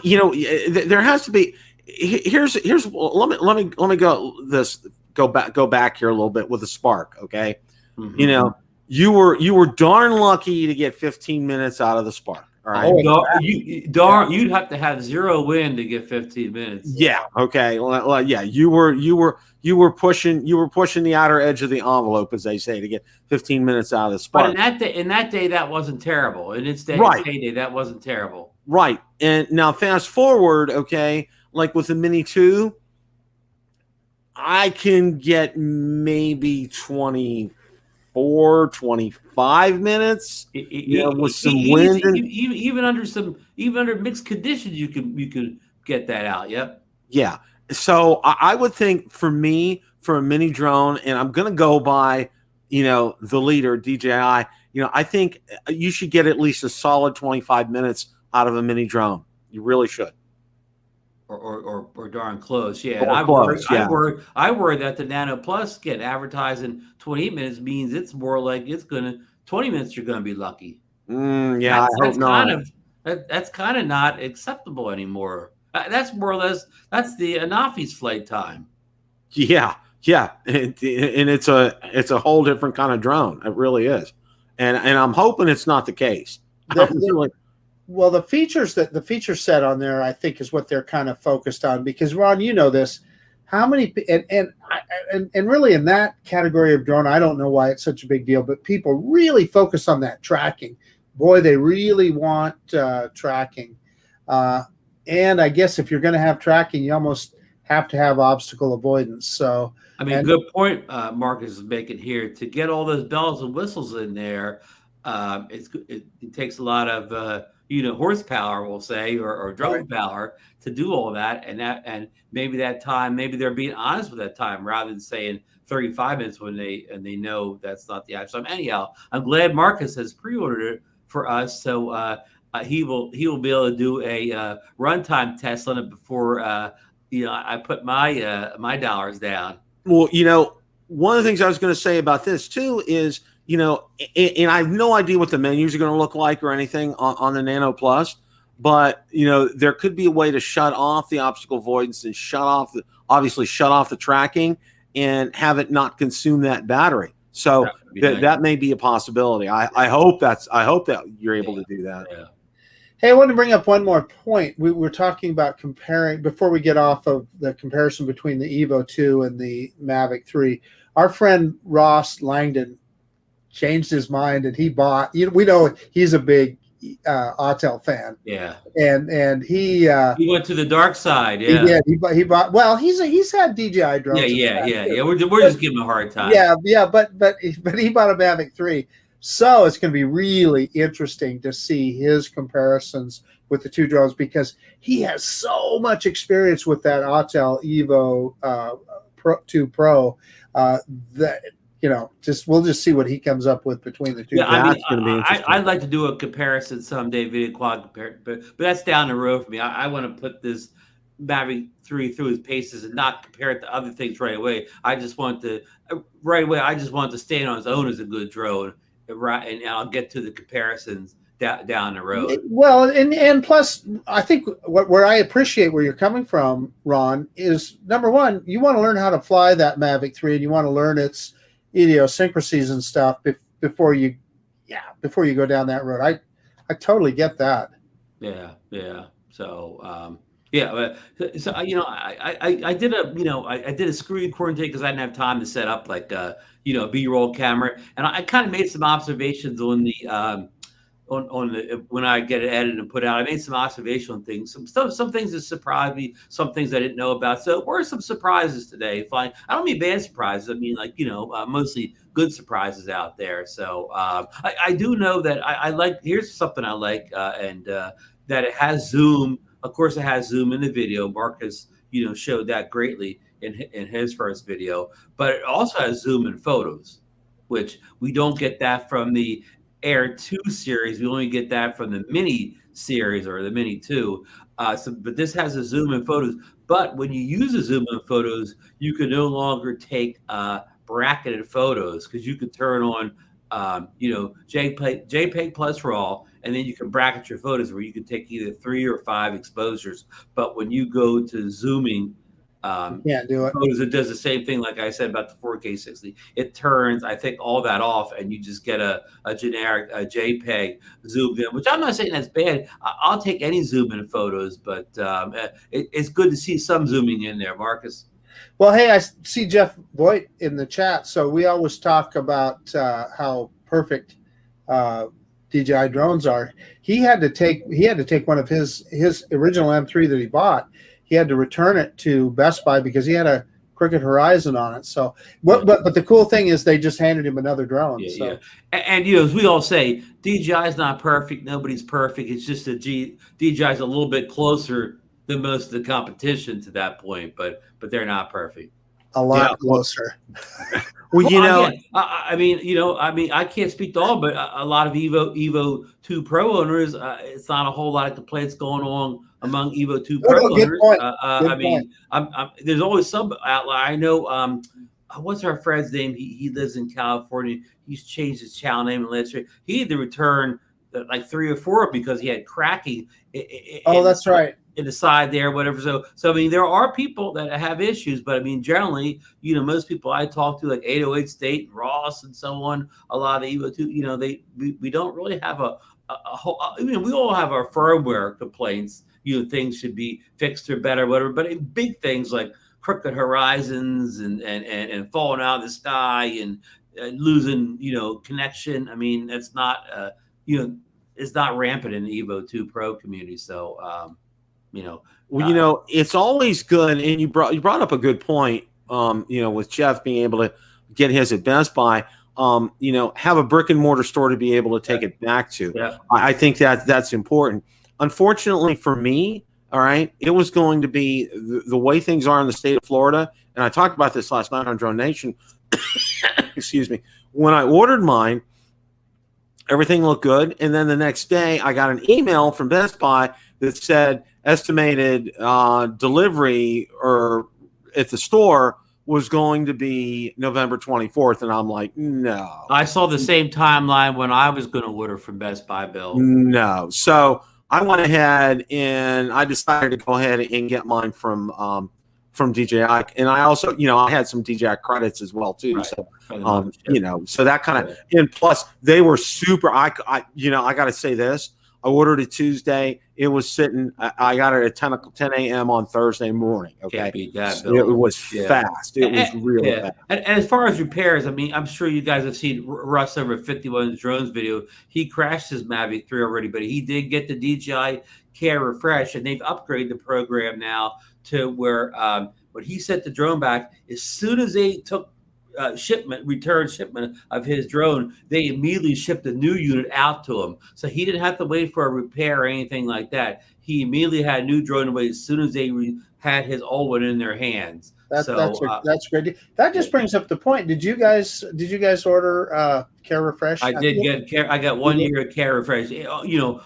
there has to be. Here's. Let me go back here a little bit with a spark. Okay, mm-hmm. you were darn lucky to get 15 minutes out of the Spark. All right. You'd have to have 0 wind to get 15 minutes. Yeah. Okay. Well, yeah. You were pushing the outer edge of the envelope, as they say, to get 15 minutes out of the Spark. But in that day, that wasn't terrible. In its heyday, that wasn't terrible. Right. And now fast forward. Okay. Like with the Mini 2, I can get maybe 24, 25 minutes with some wind. Even under mixed conditions, you could get that out. Yep. Yeah. So I would think for me, for a mini drone, and I'm going to go by, the leader, DJI, I think you should get at least a solid 25 minutes out of a mini drone. You really should. Or darn close, yeah. I worry that the Nano Plus get advertised in 28 minutes means it's more like 20 minutes. You're gonna be lucky. I hope not. That's kind of not acceptable anymore. That's more or less the Anafi's flight time. Yeah, and it's a whole different kind of drone. It really is, and I'm hoping it's not the case. Well, the feature set on there, I think, is what they're kind of focused on. Because Ron, you know this, how many and really in that category of drone, I don't know why it's such a big deal, but people really focus on that tracking. Boy, they really want tracking, and I guess if you're going to have tracking, you almost have to have obstacle avoidance. So, good point. Marcus is making here to get all those bells and whistles in there. It takes a lot of horsepower, we'll say, or drone power to do all that, and maybe they're being honest with that time rather than saying 35 minutes when they know that's not the actual time. Anyhow, I'm glad Marcus has pre-ordered it for us, so he will be able to do a runtime test on it before I put my dollars down. Well, one of the things I was going to say about this too is, and I have no idea what the menus are going to look like or anything on the Nano Plus, but there could be a way to shut off the obstacle avoidance and shut off the tracking and have it not consume that battery. So that may be a possibility. I hope that you're able to do that. Yeah. Hey, I want to bring up one more point. We were talking about comparing, before we get off of the comparison between the Evo 2 and the Mavic 3. Our friend Ross Langdon changed his mind, and he bought. We know he's a big Autel fan. Yeah, and he went to the dark side. Yeah, he did. He bought. Well, he's had DJI drones. Yeah. We're just giving him a hard time. Yeah, but he bought a Mavic 3. So it's going to be really interesting to see his comparisons with the two drones, because he has so much experience with that Autel Evo 2 Pro that we'll just see what he comes up with between the two. Yeah, I'd like to do a comparison someday, video quad compare, but that's down the road for me. I want to put this Mavic 3 through his paces and not compare it to other things right away. I just want to stand on its own as a good drone. Right, and I'll get to the comparisons down the road. Well, and plus, I think where I appreciate where you're coming from, Ron, is number one, you want to learn how to fly that Mavic 3, and you want to learn its idiosyncrasies and stuff before you go down that road. I totally get that. Yeah. So so I did a screen quarantine because I didn't have time to set up like B-roll camera, and I kind of made some observations on the when I get it edited and put out. I made some observational things, some things that surprised me, some things I didn't know about. So were some surprises today. Fine, I don't mean bad surprises. I mean mostly good surprises out there. So I do know that I like. Here's something I like, and that it has zoom. Of course, it has zoom in the video. Marcus, showed that greatly in his first video, but it also has zoom in photos, which we don't get that from the Air 2 series. We only get that from the Mini series or the Mini 2. But this has a zoom in photos. But when you use a zoom in photos, you can no longer take bracketed photos, because you can turn on JPEG plus RAW, and then you can bracket your photos where you can take either 3 or 5 exposures. But when you go to zooming Can't do it. It does the same thing, like I said about the 4K 60. It turns, I think, all that off, and you just get a generic JPEG zoomed in, which I'm not saying that's bad. I'll take any zoom in photos, but it's good to see some zooming in there, Marcus. Well, hey, I see Jeff Voigt in the chat. So we always talk about how perfect DJI drones are. He had to take one of his original M3 that he bought. He had to return it to Best Buy because he had a crooked horizon on it. So, but the cool thing is they just handed him another drone. Yeah, so. yeah. And as we all say, DJI is not perfect. Nobody's perfect. It's just that DJI is a little bit closer than most of the competition to that point, but they're not perfect. A lot closer. Well, again, I can't speak to all, but a lot of Evo 2 Pro owners, it's not a whole lot of complaints going on among Evo 2 Pro owners. There's always some outlier. I know, what's our friend's name? He lives in California. He's changed his channel name and last year. He had to return like 3 or 4 because he had cracking. That's right. In the side there, whatever. So I mean, there are people that have issues, but I mean, generally, most people I talk to, like 808 State, Ross, and so on, a lot of Evo 2, we don't really have a whole. We all have our firmware complaints. Things should be fixed or better, whatever. But in big things like crooked horizons and falling out of the sky and losing, connection. I mean, it's not, it's not rampant in the Evo 2 Pro community. So. It's always good, and you brought up a good point. With Jeff being able to get his at Best Buy, have a brick and mortar store to be able to take it back to. Yeah. I think that's important. Unfortunately for me, all right, it was going to be the way things are in the state of Florida, and I talked about this last night on Drone Nation. Excuse me. When I ordered mine, everything looked good, and then the next day I got an email from Best Buy that said estimated delivery or at the store was going to be November 24th. And I'm like, no. I saw the same timeline when I was going to order from Best Buy, Bill. No. So I went ahead and I decided to go ahead and get mine from DJI. And I also, I had some DJI credits as well too. Right. So, so that kind of, and plus they were super, I got to say this. I ordered it Tuesday. It was sitting. I got it at 10 a.m. on Thursday morning. Okay, can't beat that, so it was fast. It was really fast. And as far as repairs, I mean, I'm sure you guys have seen Russ over 51 Drones video. He crashed his Mavic 3 already, but he did get the DJI Care Refresh, and they've upgraded the program now to where when he sent the drone back, as soon as they took return shipment of his drone, they immediately shipped a new unit out to him. So he didn't have to wait for a repair or anything like that. He immediately had a new drone away as soon as they had his old one in their hands. That's great. That just brings up the point. Did you guys order Care Refresh? I did get Care. I got 1 year of Care Refresh.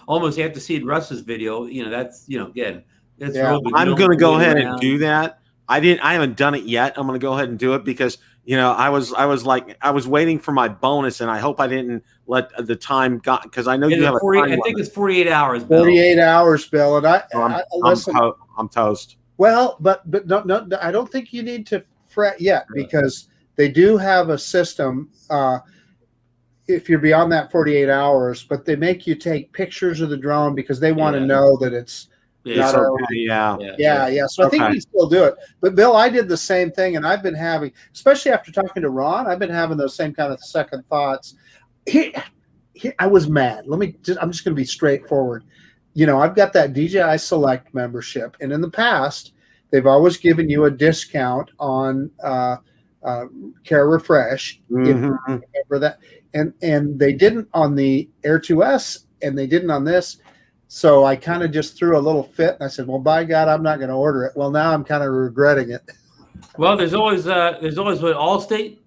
Almost after seeing Russ's video. That's again. That's I'm going to go ahead and do that. I haven't done it yet. I'm going to go ahead and do it because I was waiting for my bonus, and I hope I didn't let the time go because I know you have a time limit. I think it's 48 hours. Bill. 48 hours, Bill, and I'm toast. Well, but no, I don't think you need to fret yet because they do have a system. If you're beyond that 48 hours, but they make you take pictures of the drone because they want to know that it's. Yeah. So I think we still do it. But Bill, I did the same thing, and I've been having, especially after talking to Ron, I've been having those same kind of second thoughts. I was mad. I'm just going to be straightforward. I've got that DJI Select membership, and in the past, they've always given you a discount on Care Refresh. Remember that, and they didn't on the Air 2S, and they didn't on this. So I kind of just threw a little fit, and I said, "Well, by God, I'm not going to order it." Well, now I'm kind of regretting it. Well, there's always what Allstate.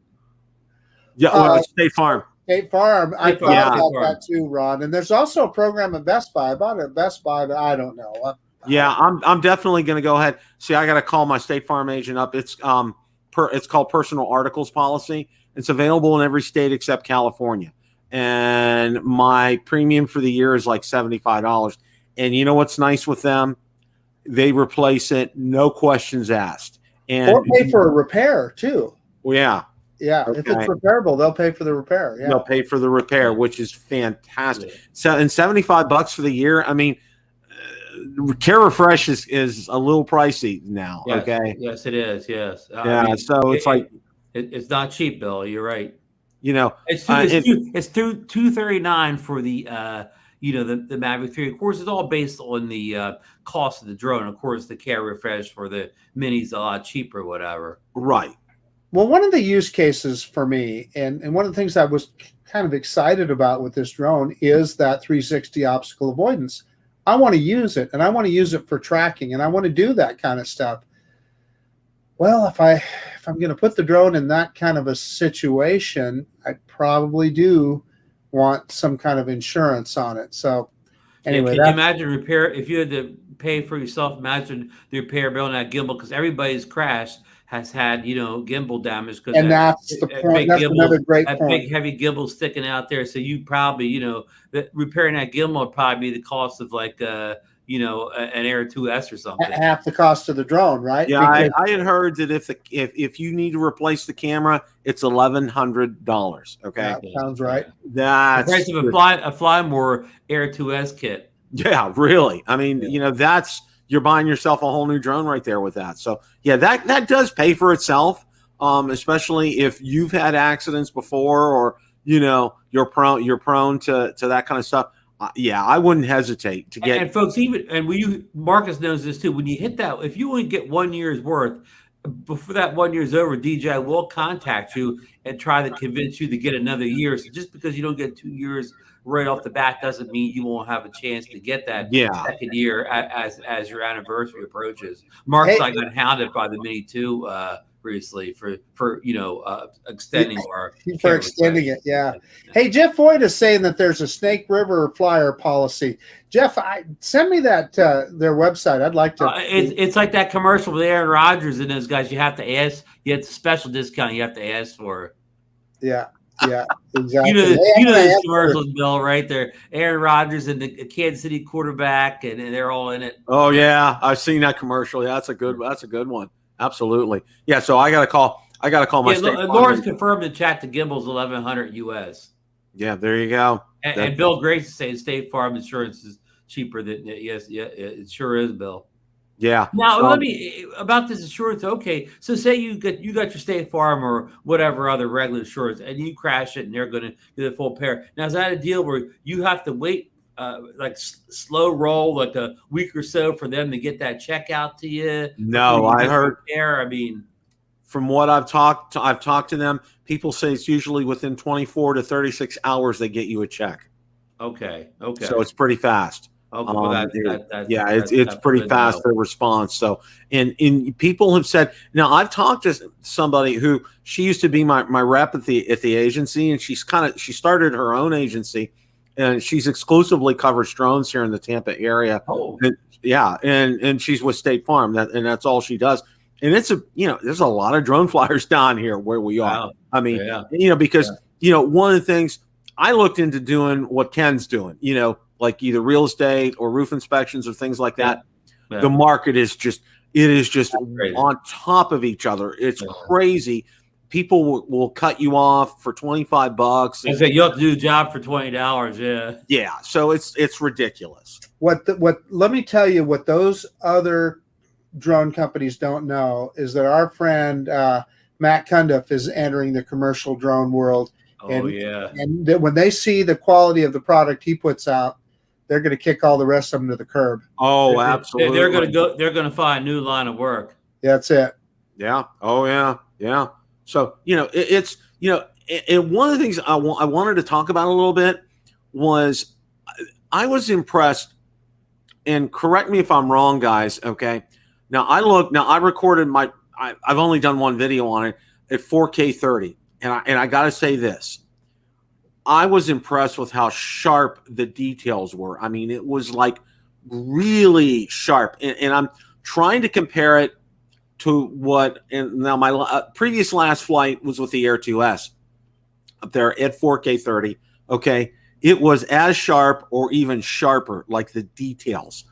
Yeah, State Farm. State Farm. I thought about that too, Ron. And there's also a program at Best Buy. I bought it at Best Buy, but I don't know. I'm definitely going to go ahead. See, I got to call my State Farm agent up. It's called Personal Articles Policy. It's available in every state except California. And my premium for the year is like $75. And you know what's nice with them? They replace it, no questions asked. And or pay for a repair too. well, yeah. Yeah, Okay. if it's repairable, they'll pay for the repair. Yeah, They'll pay for the repair, which is fantastic. So, and $75 for the year. I mean, Care Refresh is a little pricey now. Yes, okay. Yes, it is. Yes. Yeah. I mean, so it's it's not cheap, Bill. You're right. It's $239 for the the Mavic 3. Of course, it's all based on the cost of the drone. Of course, the Care Refresh for the Mini's a lot cheaper, whatever. Right. Well, one of the use cases for me, and one of the things I was kind of excited about with this drone is that 360 obstacle avoidance. I want to use it, and I want to use it for tracking, and I want to do that kind of stuff. Well, if I'm going to put the drone in that kind of a situation, I probably do want some kind of insurance on it. So anyway, can you imagine repair if you had to pay for yourself? Imagine the repair bill on that gimbal, because everybody's crashed has had gimbal damage, because that's the point. That's another great point. Big heavy gimbal sticking out there. So you probably that repairing that gimbal would probably be the cost of like an Air 2S or something. Half the cost of the drone, right? Yeah, I had heard that if you need to replace the camera, it's $1,100. Okay, that sounds right. That's the price of a Flymore Air 2S kit. Yeah, really. I mean, you're buying yourself a whole new drone right there with that. So yeah, that does pay for itself, especially if you've had accidents before, or you're prone to that kind of stuff. Yeah, I wouldn't hesitate to get. And folks, Marcus knows this too. When you hit that, if you only get 1 year's worth, before that 1 year's over, DJI will contact you and try to convince you to get another year. So just because you don't get 2 years right off the bat doesn't mean you won't have a chance to get that second year as your anniversary approaches. Mark's got hounded by the Mini 2 recently for extending it. Yeah. Hey, Jeff Voigt is saying that there's a Snake River flyer policy. Jeff, send me that their website. I'd like to. It's like that commercial with Aaron Rodgers and those guys. You have to ask. You have a special discount. You have to ask for. Yeah. Yeah, exactly. Those commercials, Bill, right there. Aaron Rodgers and the Kansas City quarterback, and they're all in it. Oh yeah, I've seen that commercial. Yeah, that's a good one. Absolutely. Yeah. So I got to call my state. Lawrence confirmed in chat the gimbal's $1,100 US. Yeah, there you go. And Bill Grace is saying State Farm insurance is cheaper than it sure is, Bill. Yeah. Now let me about this insurance. Okay, so say you got your State Farm or whatever other regular insurance, and you crash it, and they're going to get a full pair. Now is that a deal where you have to wait, like slow roll, like a week or so for them to get that check out to you? No, I heard. I mean, from what I've talked to them, people say it's usually within 24 to 36 hours they get you a check. Okay. So it's pretty fast. Okay, well, it's pretty fast, their response. So, and people have said, now I've talked to somebody who, she used to be my rep at the agency, and she started her own agency, and she's exclusively covers drones here in the Tampa area. Oh, and she's with State Farm, and that's all she does. And it's there's a lot of drone flyers down here where we are. Wow. I mean, because one of the things I looked into doing what Ken's doing, like either real estate or roof inspections or things like that. Yeah. The market is just on top of each other. It's crazy. People will cut you off for $25. I say you have to do the job for $20. Yeah. Yeah. So it's ridiculous. Let me tell you what those other drone companies don't know is that our friend Matt Cundiff is entering the commercial drone world. And when they see the quality of the product he puts out, they're going to kick all the rest of them to the curb. Oh, absolutely. They're going to go. They're going to find a new line of work. That's it. Yeah. Oh, yeah. Yeah. So it's and one of the things I wanted to talk about a little bit was I was impressed. And correct me if I'm wrong, guys. Okay. Now I recorded I've only done one video on it at 4K 30, and I got to say this. I was impressed with how sharp the details were. I mean, it was like really sharp. And I'm trying to compare it to now my previous last flight was with the Air 2S up there at 4K 30. Okay. It was as sharp or even sharper, like the details.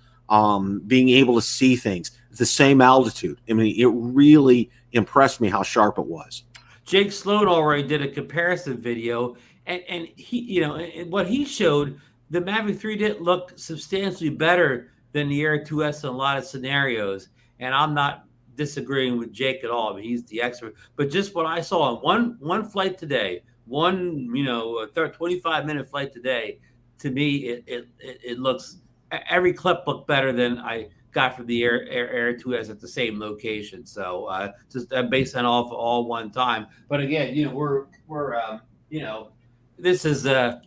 being able to see things at the same altitude. I mean, it really impressed me how sharp it was. Jake Sloan already did a comparison video, and he, you know, and what he showed, the Mavic 3 didn't look substantially better than the Air 2S in a lot of scenarios. And I'm not disagreeing with Jake at all. I mean, he's the expert. But just what I saw on one flight today, 25-minute flight today, to me, it looks, every clip looked better than I got from the Air 2S at the same location. So just based on all one time. But again, you know, we're you know, this is the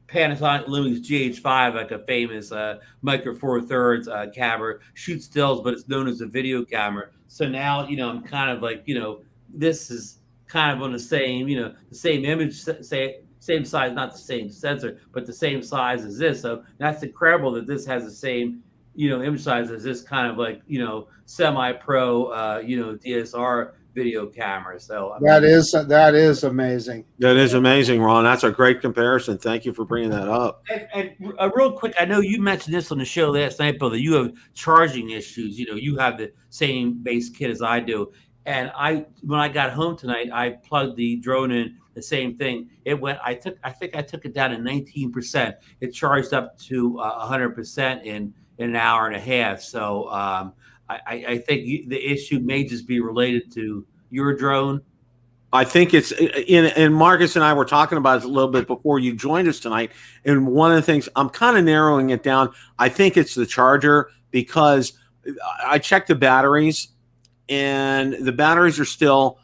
Panasonic Lumix GH5, like a famous Micro Four Thirds camera, shoots stills, but it's known as a video camera. So now, you know, I'm kind of like, you know, this is kind of on the same, you know, the same image, same size, not the same sensor, but the same size as this. So that's incredible that this has the same, you know, image size as this kind of like, you know, semi-pro, you know, DSR video camera. So I mean, that is amazing. That is amazing, Ron. That's a great comparison. Thank you for bringing that up. And real quick, I know you mentioned this on the show last night, Bill, that you have charging issues. You know, you have the same base kit as I do. And when I got home tonight, I plugged the drone in, the same thing. It went, I think I took it down to 19%. It charged up to 100% in an hour and a half. So I think the issue may just be related to your drone. I think it's and Marcus and I were talking about it a little bit before you joined us tonight. And one of the things, I'm kind of narrowing it down. I think it's the charger, because I checked the batteries, and the batteries are still,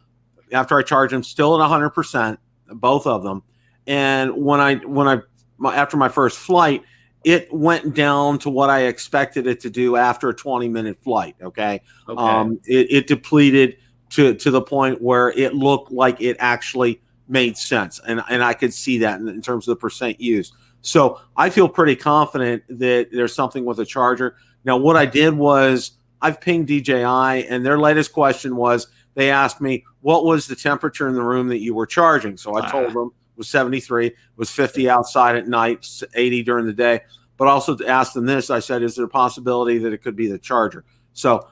after I charge them, still at 100%, both of them. And after my first flight, it went down to what I expected it to do after a 20-minute flight. Okay. It depleted to the point where it looked like it actually made sense. And I could see that in terms of the percent used. So I feel pretty confident that there's something with the charger. Now, what I did was I've pinged DJI, and their latest question was, they asked me, what was the temperature in the room that you were charging? So I told them it was 73, it was 50 outside at night, 80 during the day. But also asked them this, I said, is there a possibility that it could be the charger? So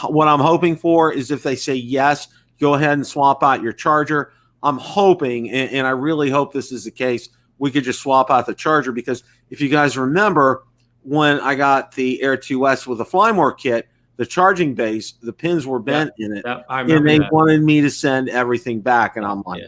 what I'm hoping for is, if they say yes, go ahead and swap out your charger. I'm hoping, and I really hope this is the case, we could just swap out the charger, because if you guys remember, when I got the Air 2S with the Firmware kit, the charging base, the pins were bent in it, and they wanted me to send everything back. And I'm like,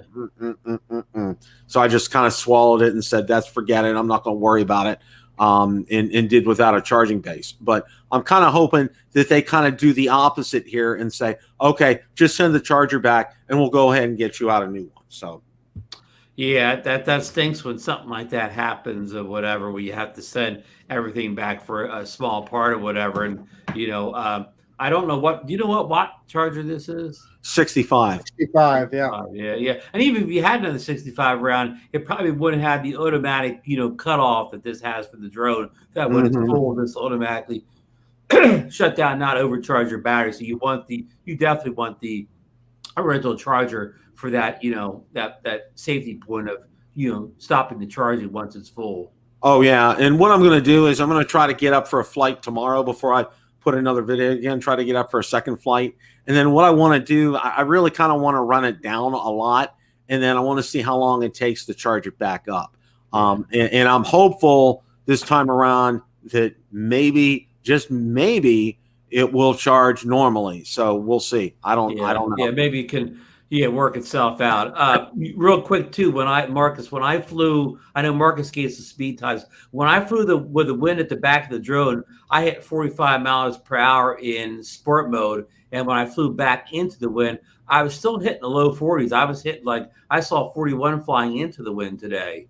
So I just kind of swallowed it and said, forget it. I'm not going to worry about it. And did without a charging base. But I'm kind of hoping that they kind of do the opposite here and say, okay, just send the charger back and we'll go ahead and get you out a new one. So yeah, that stinks when something like that happens, or whatever, where you have to send everything back for a small part or whatever. And you know, I don't know what, do you know what watt charger this is? 65. 65, yeah. Yeah. And even if you had another 65 round, it probably wouldn't have the automatic, you know, cutoff that this has for the drone. That when it's full, this automatically shut down, not overcharge your battery. So you definitely want the original charger for that, you know, that safety point of, you know, stopping the charging once it's full. Oh yeah. And what I'm going to do is I'm going to try to get up for a flight tomorrow before I put another video again, try to get up for a second flight. And then what I want to do, I really kind of want to run it down a lot. And then I want to see how long it takes to charge it back up. And I'm hopeful this time around that maybe, just maybe, it will charge normally. So we'll see. I don't know. Yeah, maybe it can work itself out. Real quick too, when I flew, I know Marcus gave some speed times. When I flew with the wind at the back of the drone, I hit 45 miles per hour in sport mode. And when I flew back into the wind, I was still hitting the low 40s. I was hitting, like, I saw 41 flying into the wind today.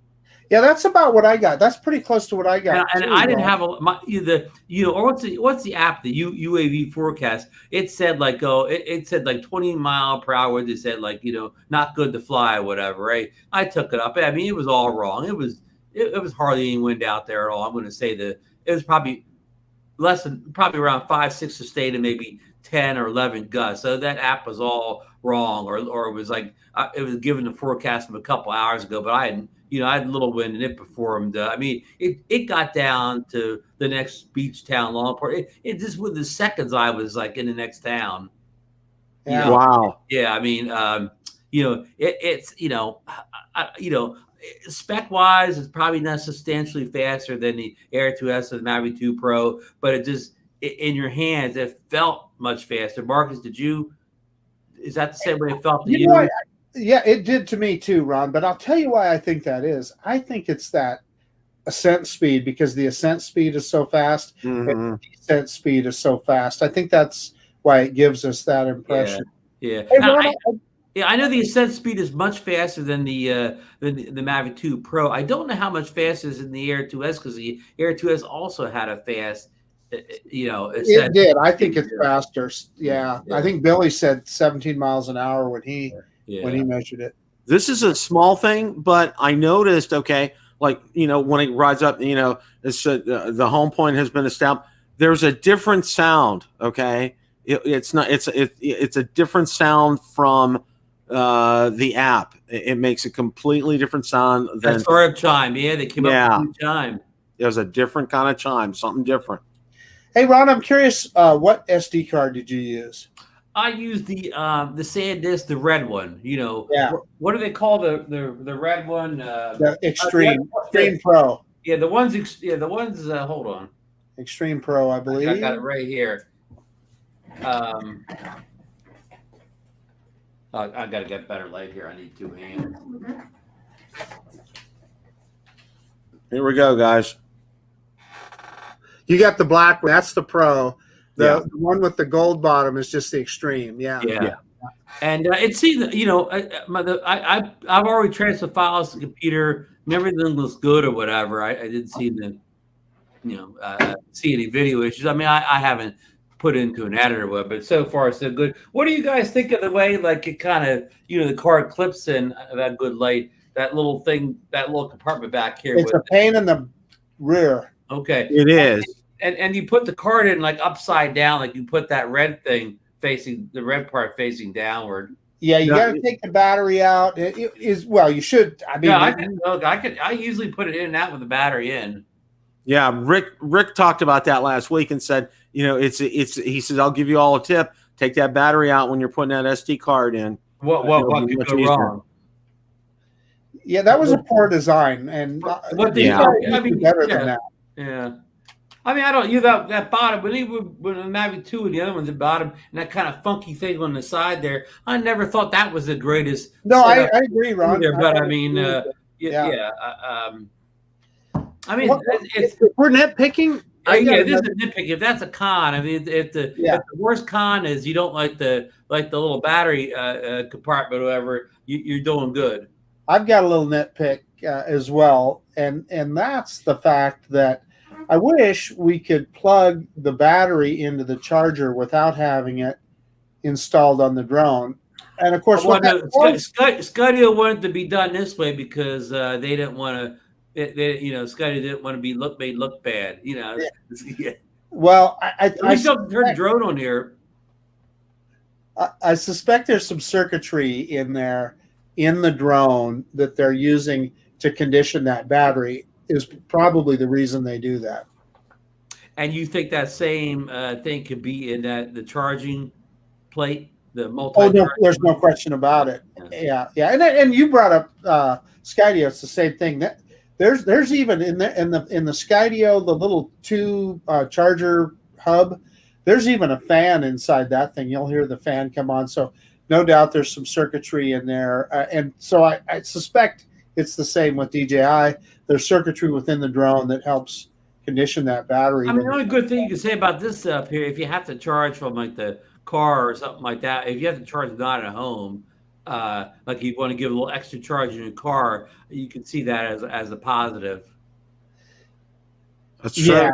Yeah, that's about what I got. That's pretty close to what I got. And I didn't have or what's the app, the UAV forecast? It said like, it said like 20 mile per hour. They said like, you know, not good to fly or whatever, right? I took it up. I mean, it was all wrong. It was hardly any wind out there at all. I'm going to say that it was probably around 5, 6 sustained and maybe 10 or 11 gusts. So that app was all wrong, or it was like it was given the forecast of a couple hours ago, but I hadn't I had a little wind and it performed. I mean, it got down to the next beach town, Longport. It just with the seconds I was like in the next town. Yeah. Wow. Yeah, I mean, it's spec wise, it's probably not substantially faster than the Air 2S and the Mavic 2 Pro, but it just in your hands, it felt much faster. Marcus, is that the same way it felt to you? What? Yeah, it did to me too, Ron. But I'll tell you why I think that is. I think it's that ascent speed, because the ascent speed is so fast and the descent speed is so fast. I think that's why it gives us that impression. Yeah. Hey, Ron, I know the ascent speed is much faster than the Mavic 2 Pro. I don't know how much faster is in the Air 2S, because the Air 2S also had a fast, it did. I think it's faster. Yeah. I think Billy said 17 miles an hour when he measured it. This is a small thing, but I noticed, like, when it rides up, it's the home point has been established. There's a different sound. Okay. It's a different sound from the app. It makes a completely different sound than startup chime. Yeah, they came up with a new chime. There's a different kind of chime, something different. Hey, Ron, I'm curious, what SD card did you use? I used the SanDisk, the red one. What do they call the red one? The Extreme Pro. Yeah, the ones. Hold on. Extreme Pro, I believe. I got it right here. I got to get better light here. I need 2 hands. Here we go, guys. You got the black one. That's the Pro. The one with the gold bottom is just the Extreme. Yeah. And it seems, I've already transferred files to the computer, and everything looks good or whatever. I didn't see see any video issues. I mean, I haven't put into an editor web, but so far so good. What do you guys think of the way, like, it kind of, the card clips in that good light, that little thing, that little compartment back here? It's a pain in the rear. Okay. It is. And you put the card in like upside down, like you put that red thing facing, the red part facing downward. Yeah, you got to take the battery out. You should. I mean, I usually put it in and out with the battery in. Yeah, Rick talked about that last week and said, he said, I'll give you all a tip. Take that battery out when you're putting that SD card in. What could go wrong? Yeah, that was a poor design, and better than that. Yeah. I mean, I don't use that bottom, but even when the Mavic 2 and the other one's at bottom, and that kind of funky thing on the side there, I never thought that was the greatest. No, I agree, Ron. But I mean, I mean, if we're nitpicking. This is a nitpick. If that's a con, I mean, if the worst con is you don't like the little battery compartment or whatever, you're doing good. I've got a little nitpick as well, and that's the fact that I wish we could plug the battery into the charger without having it installed on the drone. And of course, Skydio wanted to be done this way because they didn't want to. Skydio didn't want to be made look bad. Well, I turn the drone on here. I suspect there's some circuitry in there in the drone that they're using to condition that battery. Is probably the reason they do that. And you think that same thing could be in the charging plate, the multi? Oh no, there's no question about it. Yeah. And you brought up Skydio. It's the same thing. That there's even in the Skydio, the little 2 charger hub. There's even a fan inside that thing. You'll hear the fan come on. So no doubt there's some circuitry in there. And so I suspect it's the same with DJI. There's circuitry within the drone that helps condition that battery. I mean, the only good thing you can say about this up here, if you have to charge from like the car or something like that, if you have to charge not at home, like you want to give a little extra charge in your car, you can see that as a positive. That's true.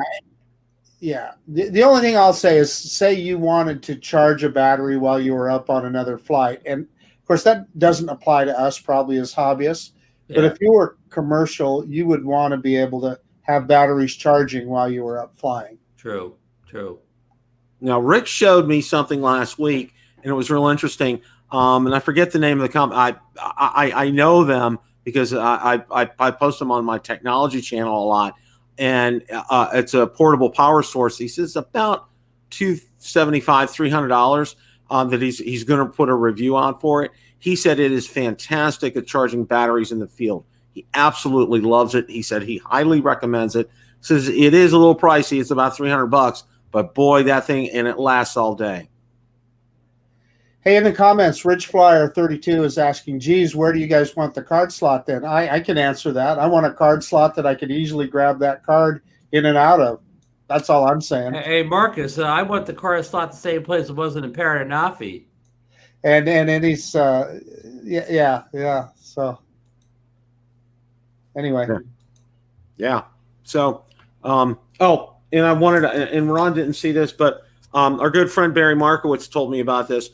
Yeah. The only thing I'll say is, say you wanted to charge a battery while you were up on another flight, and of course that doesn't apply to us probably as hobbyists. But if you were commercial, you would want to be able to have batteries charging while you were up flying. True. Now, Rick showed me something last week, and it was real interesting. And I forget the name of the company. I know them because I post them on my technology channel a lot, and it's a portable power source. He says about $275, $300 that he's going to put a review on for it. He said it is fantastic at charging batteries in the field. He absolutely loves it. He said he highly recommends it. Says it is a little pricey. It's about $300, but boy, that thing, and it lasts all day. Hey, in the comments, RidgeFlyer32 is asking, geez, where do you guys want the card slot then? I can answer that. I want a card slot that I could easily grab that card in and out of. That's all I'm saying. Hey, Marcus, I want the card slot the same place it was in Paradenofi. And he's yeah. So anyway. Yeah. So and I wanted to, and Ron didn't see this, but our good friend Barry Markowitz told me about this.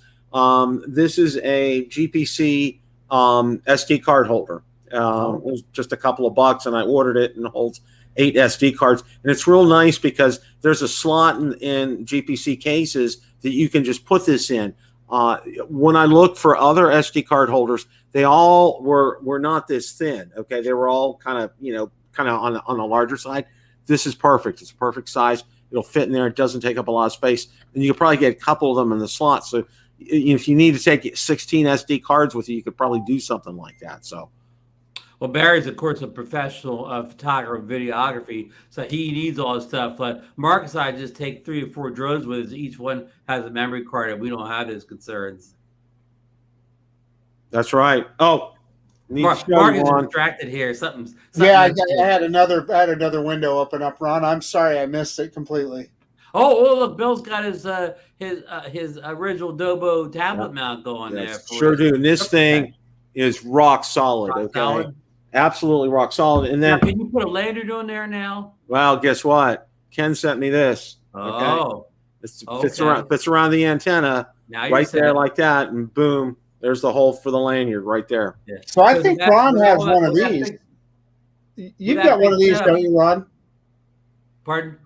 This is a GPC SD card holder. It was just a couple of bucks, and I ordered it, and it holds 8 SD cards. And it's real nice because there's a slot in GPC cases that you can just put this in. When I looked for other SD card holders, they all were not this thin. Okay, they were all kind of on the larger side. This is perfect. It's a perfect size. It'll fit in there. It doesn't take up a lot of space, and you could probably get a couple of them in the slot. So if you need to take 16 SD cards with you, you could probably do something like that. So. Well, Barry's, of course, a professional photographer, videography, so he needs all this stuff. Marcus and I just take 3 or 4 drones with us. Each one has a memory card, and we don't have those concerns. That's right. Oh, Marcus is distracted here. Something yeah, I had another window open up, Ron. I'm sorry, I missed it completely. Oh, look, Bill's got his original Dobo tablet mount going there. Sure do. And this thing is rock solid. Okay. Absolutely rock solid. And then now, can you put a lanyard on there now? Well, guess what? Ken sent me this. Oh, okay. Fits around the antenna now right there like that, and boom, there's the hole for the lanyard right there. Yeah. So I think Ron has one of these. You've got one of these, don't you, Ron? Pardon?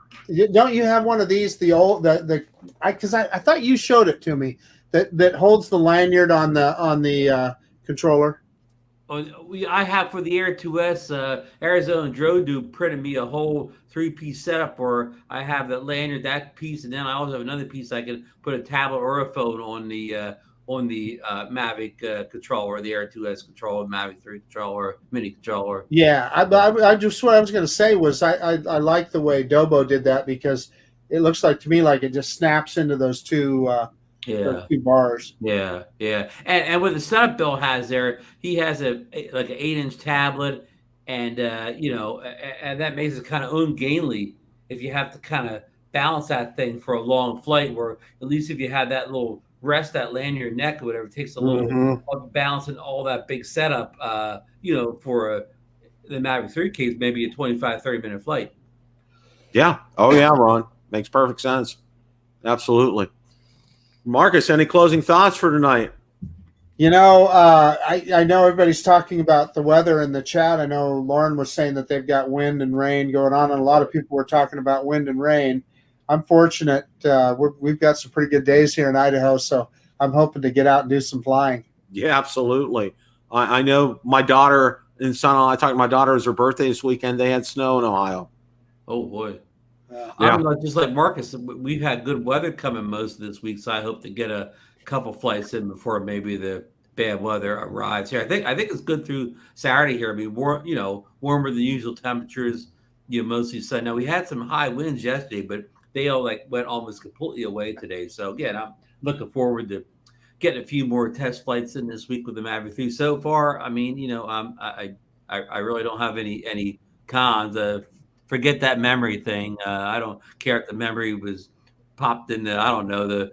Don't you have one of these? Because I thought you showed it to me that holds the lanyard on the controller. I have for the Air 2S Arizona Drone Dude printed me a whole 3-piece setup where I have that lanyard, that piece, and then I also have another piece I can put a tablet or a phone on the Mavic controller, the Air 2S controller, Mavic 3 controller, mini controller. Yeah, I just what I was going to say was I like the way Dobo did that because it looks like to me like it just snaps into those two. Those 2 bars. Yeah. And with the setup Bill has there, he has like an 8-inch tablet, and and that makes it kind of ungainly if you have to kind of balance that thing for a long flight. Where at least if you have that little rest that land in your neck or whatever, it takes a little balancing all that big setup. For the Mavic 3 case, maybe a 25-30 minute flight. Yeah. Oh yeah, Ron, makes perfect sense. Absolutely. Marcus, any closing thoughts for tonight? I know everybody's talking about the weather in the chat. I know Lauren was saying that they've got wind and rain going on, and a lot of people were talking about wind and rain. I'm fortunate. We've got some pretty good days here in Idaho, so I'm hoping to get out and do some flying. Yeah, absolutely. I know my daughter and son-in-law, I talked to my daughter, it was her birthday this weekend. They had snow in Ohio. Oh, boy. I'm just like Marcus. We've had good weather coming most of this week, so I hope to get a couple flights in before maybe the bad weather arrives here. I think it's good through Saturday here. I mean, warmer than usual temperatures. Mostly sun. Now we had some high winds yesterday, but they all went almost completely away today. So again, I'm looking forward to getting a few more test flights in this week with the Mavic 3. So far, I mean, I really don't have any cons. Forget that memory thing. I don't care if the memory was popped in the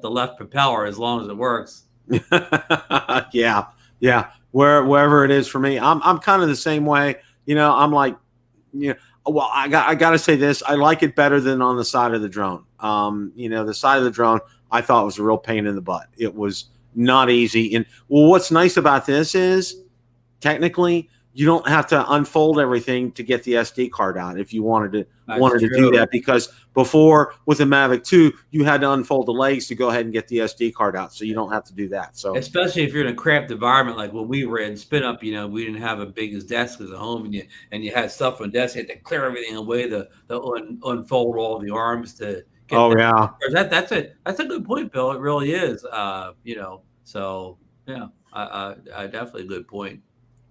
left propeller as long as it works. Yeah. Wherever it is for me, I'm kind of the same way. I'm like, well, I got to say this. I like it better than on the side of the drone. The side of the drone I thought was a real pain in the butt. It was not easy. And what's nice about this is technically you don't have to unfold everything to get the SD card out if you wanted to That's do true. that, because before with the Mavic 2 you had to unfold the legs to go ahead and get the SD card out, so you don't have to do that. So Especially if you're in a cramped environment like when we were in Spin Up, you know, we didn't have a big as desk as a home, and you had stuff on desk, you had to clear everything away to unfold all the arms to get. oh yeah, That's a good point, Bill. It really is. You know, so yeah, I definitely a good point.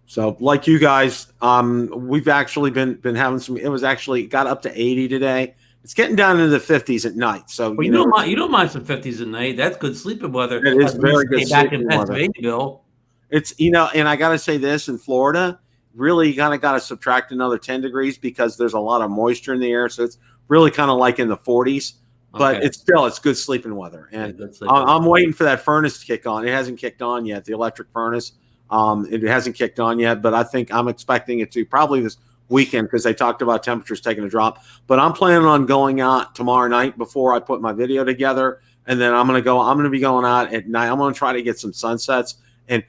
so like you guys, we've actually been having some. It was actually got up to 80 today. It's getting down into the 50s at night. So Well, you don't mind some 50s at night. That's good sleeping weather. It is Like we very good stay back in sleeping weather. Pennsylvania, Bill. It's, and I got to say this, in Florida, really kind of got to subtract another 10 degrees because there's a lot of moisture in the air. So it's really kind of like in the 40s, but Okay. it's good sleeping weather. And Good sleeping I'm waiting for that furnace to kick on. It hasn't kicked on yet, the electric furnace. It hasn't kicked on yet, but I think I'm expecting it to probably this weekend because they talked about temperatures taking a drop. But I'm planning on going out tomorrow night before I put my video together. And then I'm going to be going out at night. I'm going to try to get some sunsets. And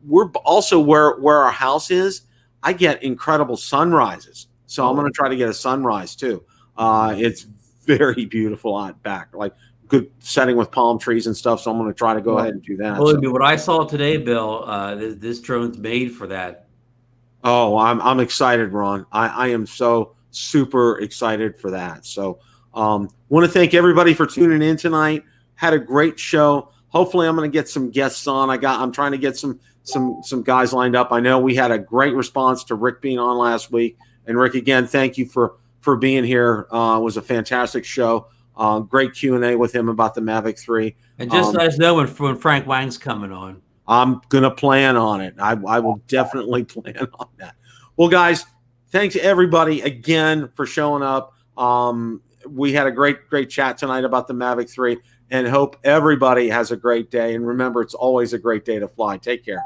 we're also where our house is, I get incredible sunrises. So I'm going to try to get a sunrise too. It's very beautiful out back, like good setting with palm trees and stuff. So I'm going to try to go ahead and do that. Believe me, what I saw today, Bill, this drone's made for that. Oh, I'm excited, Ron. I am so super excited for that. So want to thank everybody for tuning in tonight. Had a great show. Hopefully I'm going to get some guests on. I'm trying to get some guys lined up. I know we had a great response to Rick being on last week. And Rick, again, thank you for being here. It was a fantastic show. Great Q&A with him about the Mavic 3. And just let us know when Frank Wang's coming on. I'm going to plan on it. I will definitely plan on that. Well, guys, thanks everybody again for showing up. We had a great chat tonight about the Mavic 3, and hope everybody has a great day. And remember, it's always a great day to fly. Take care.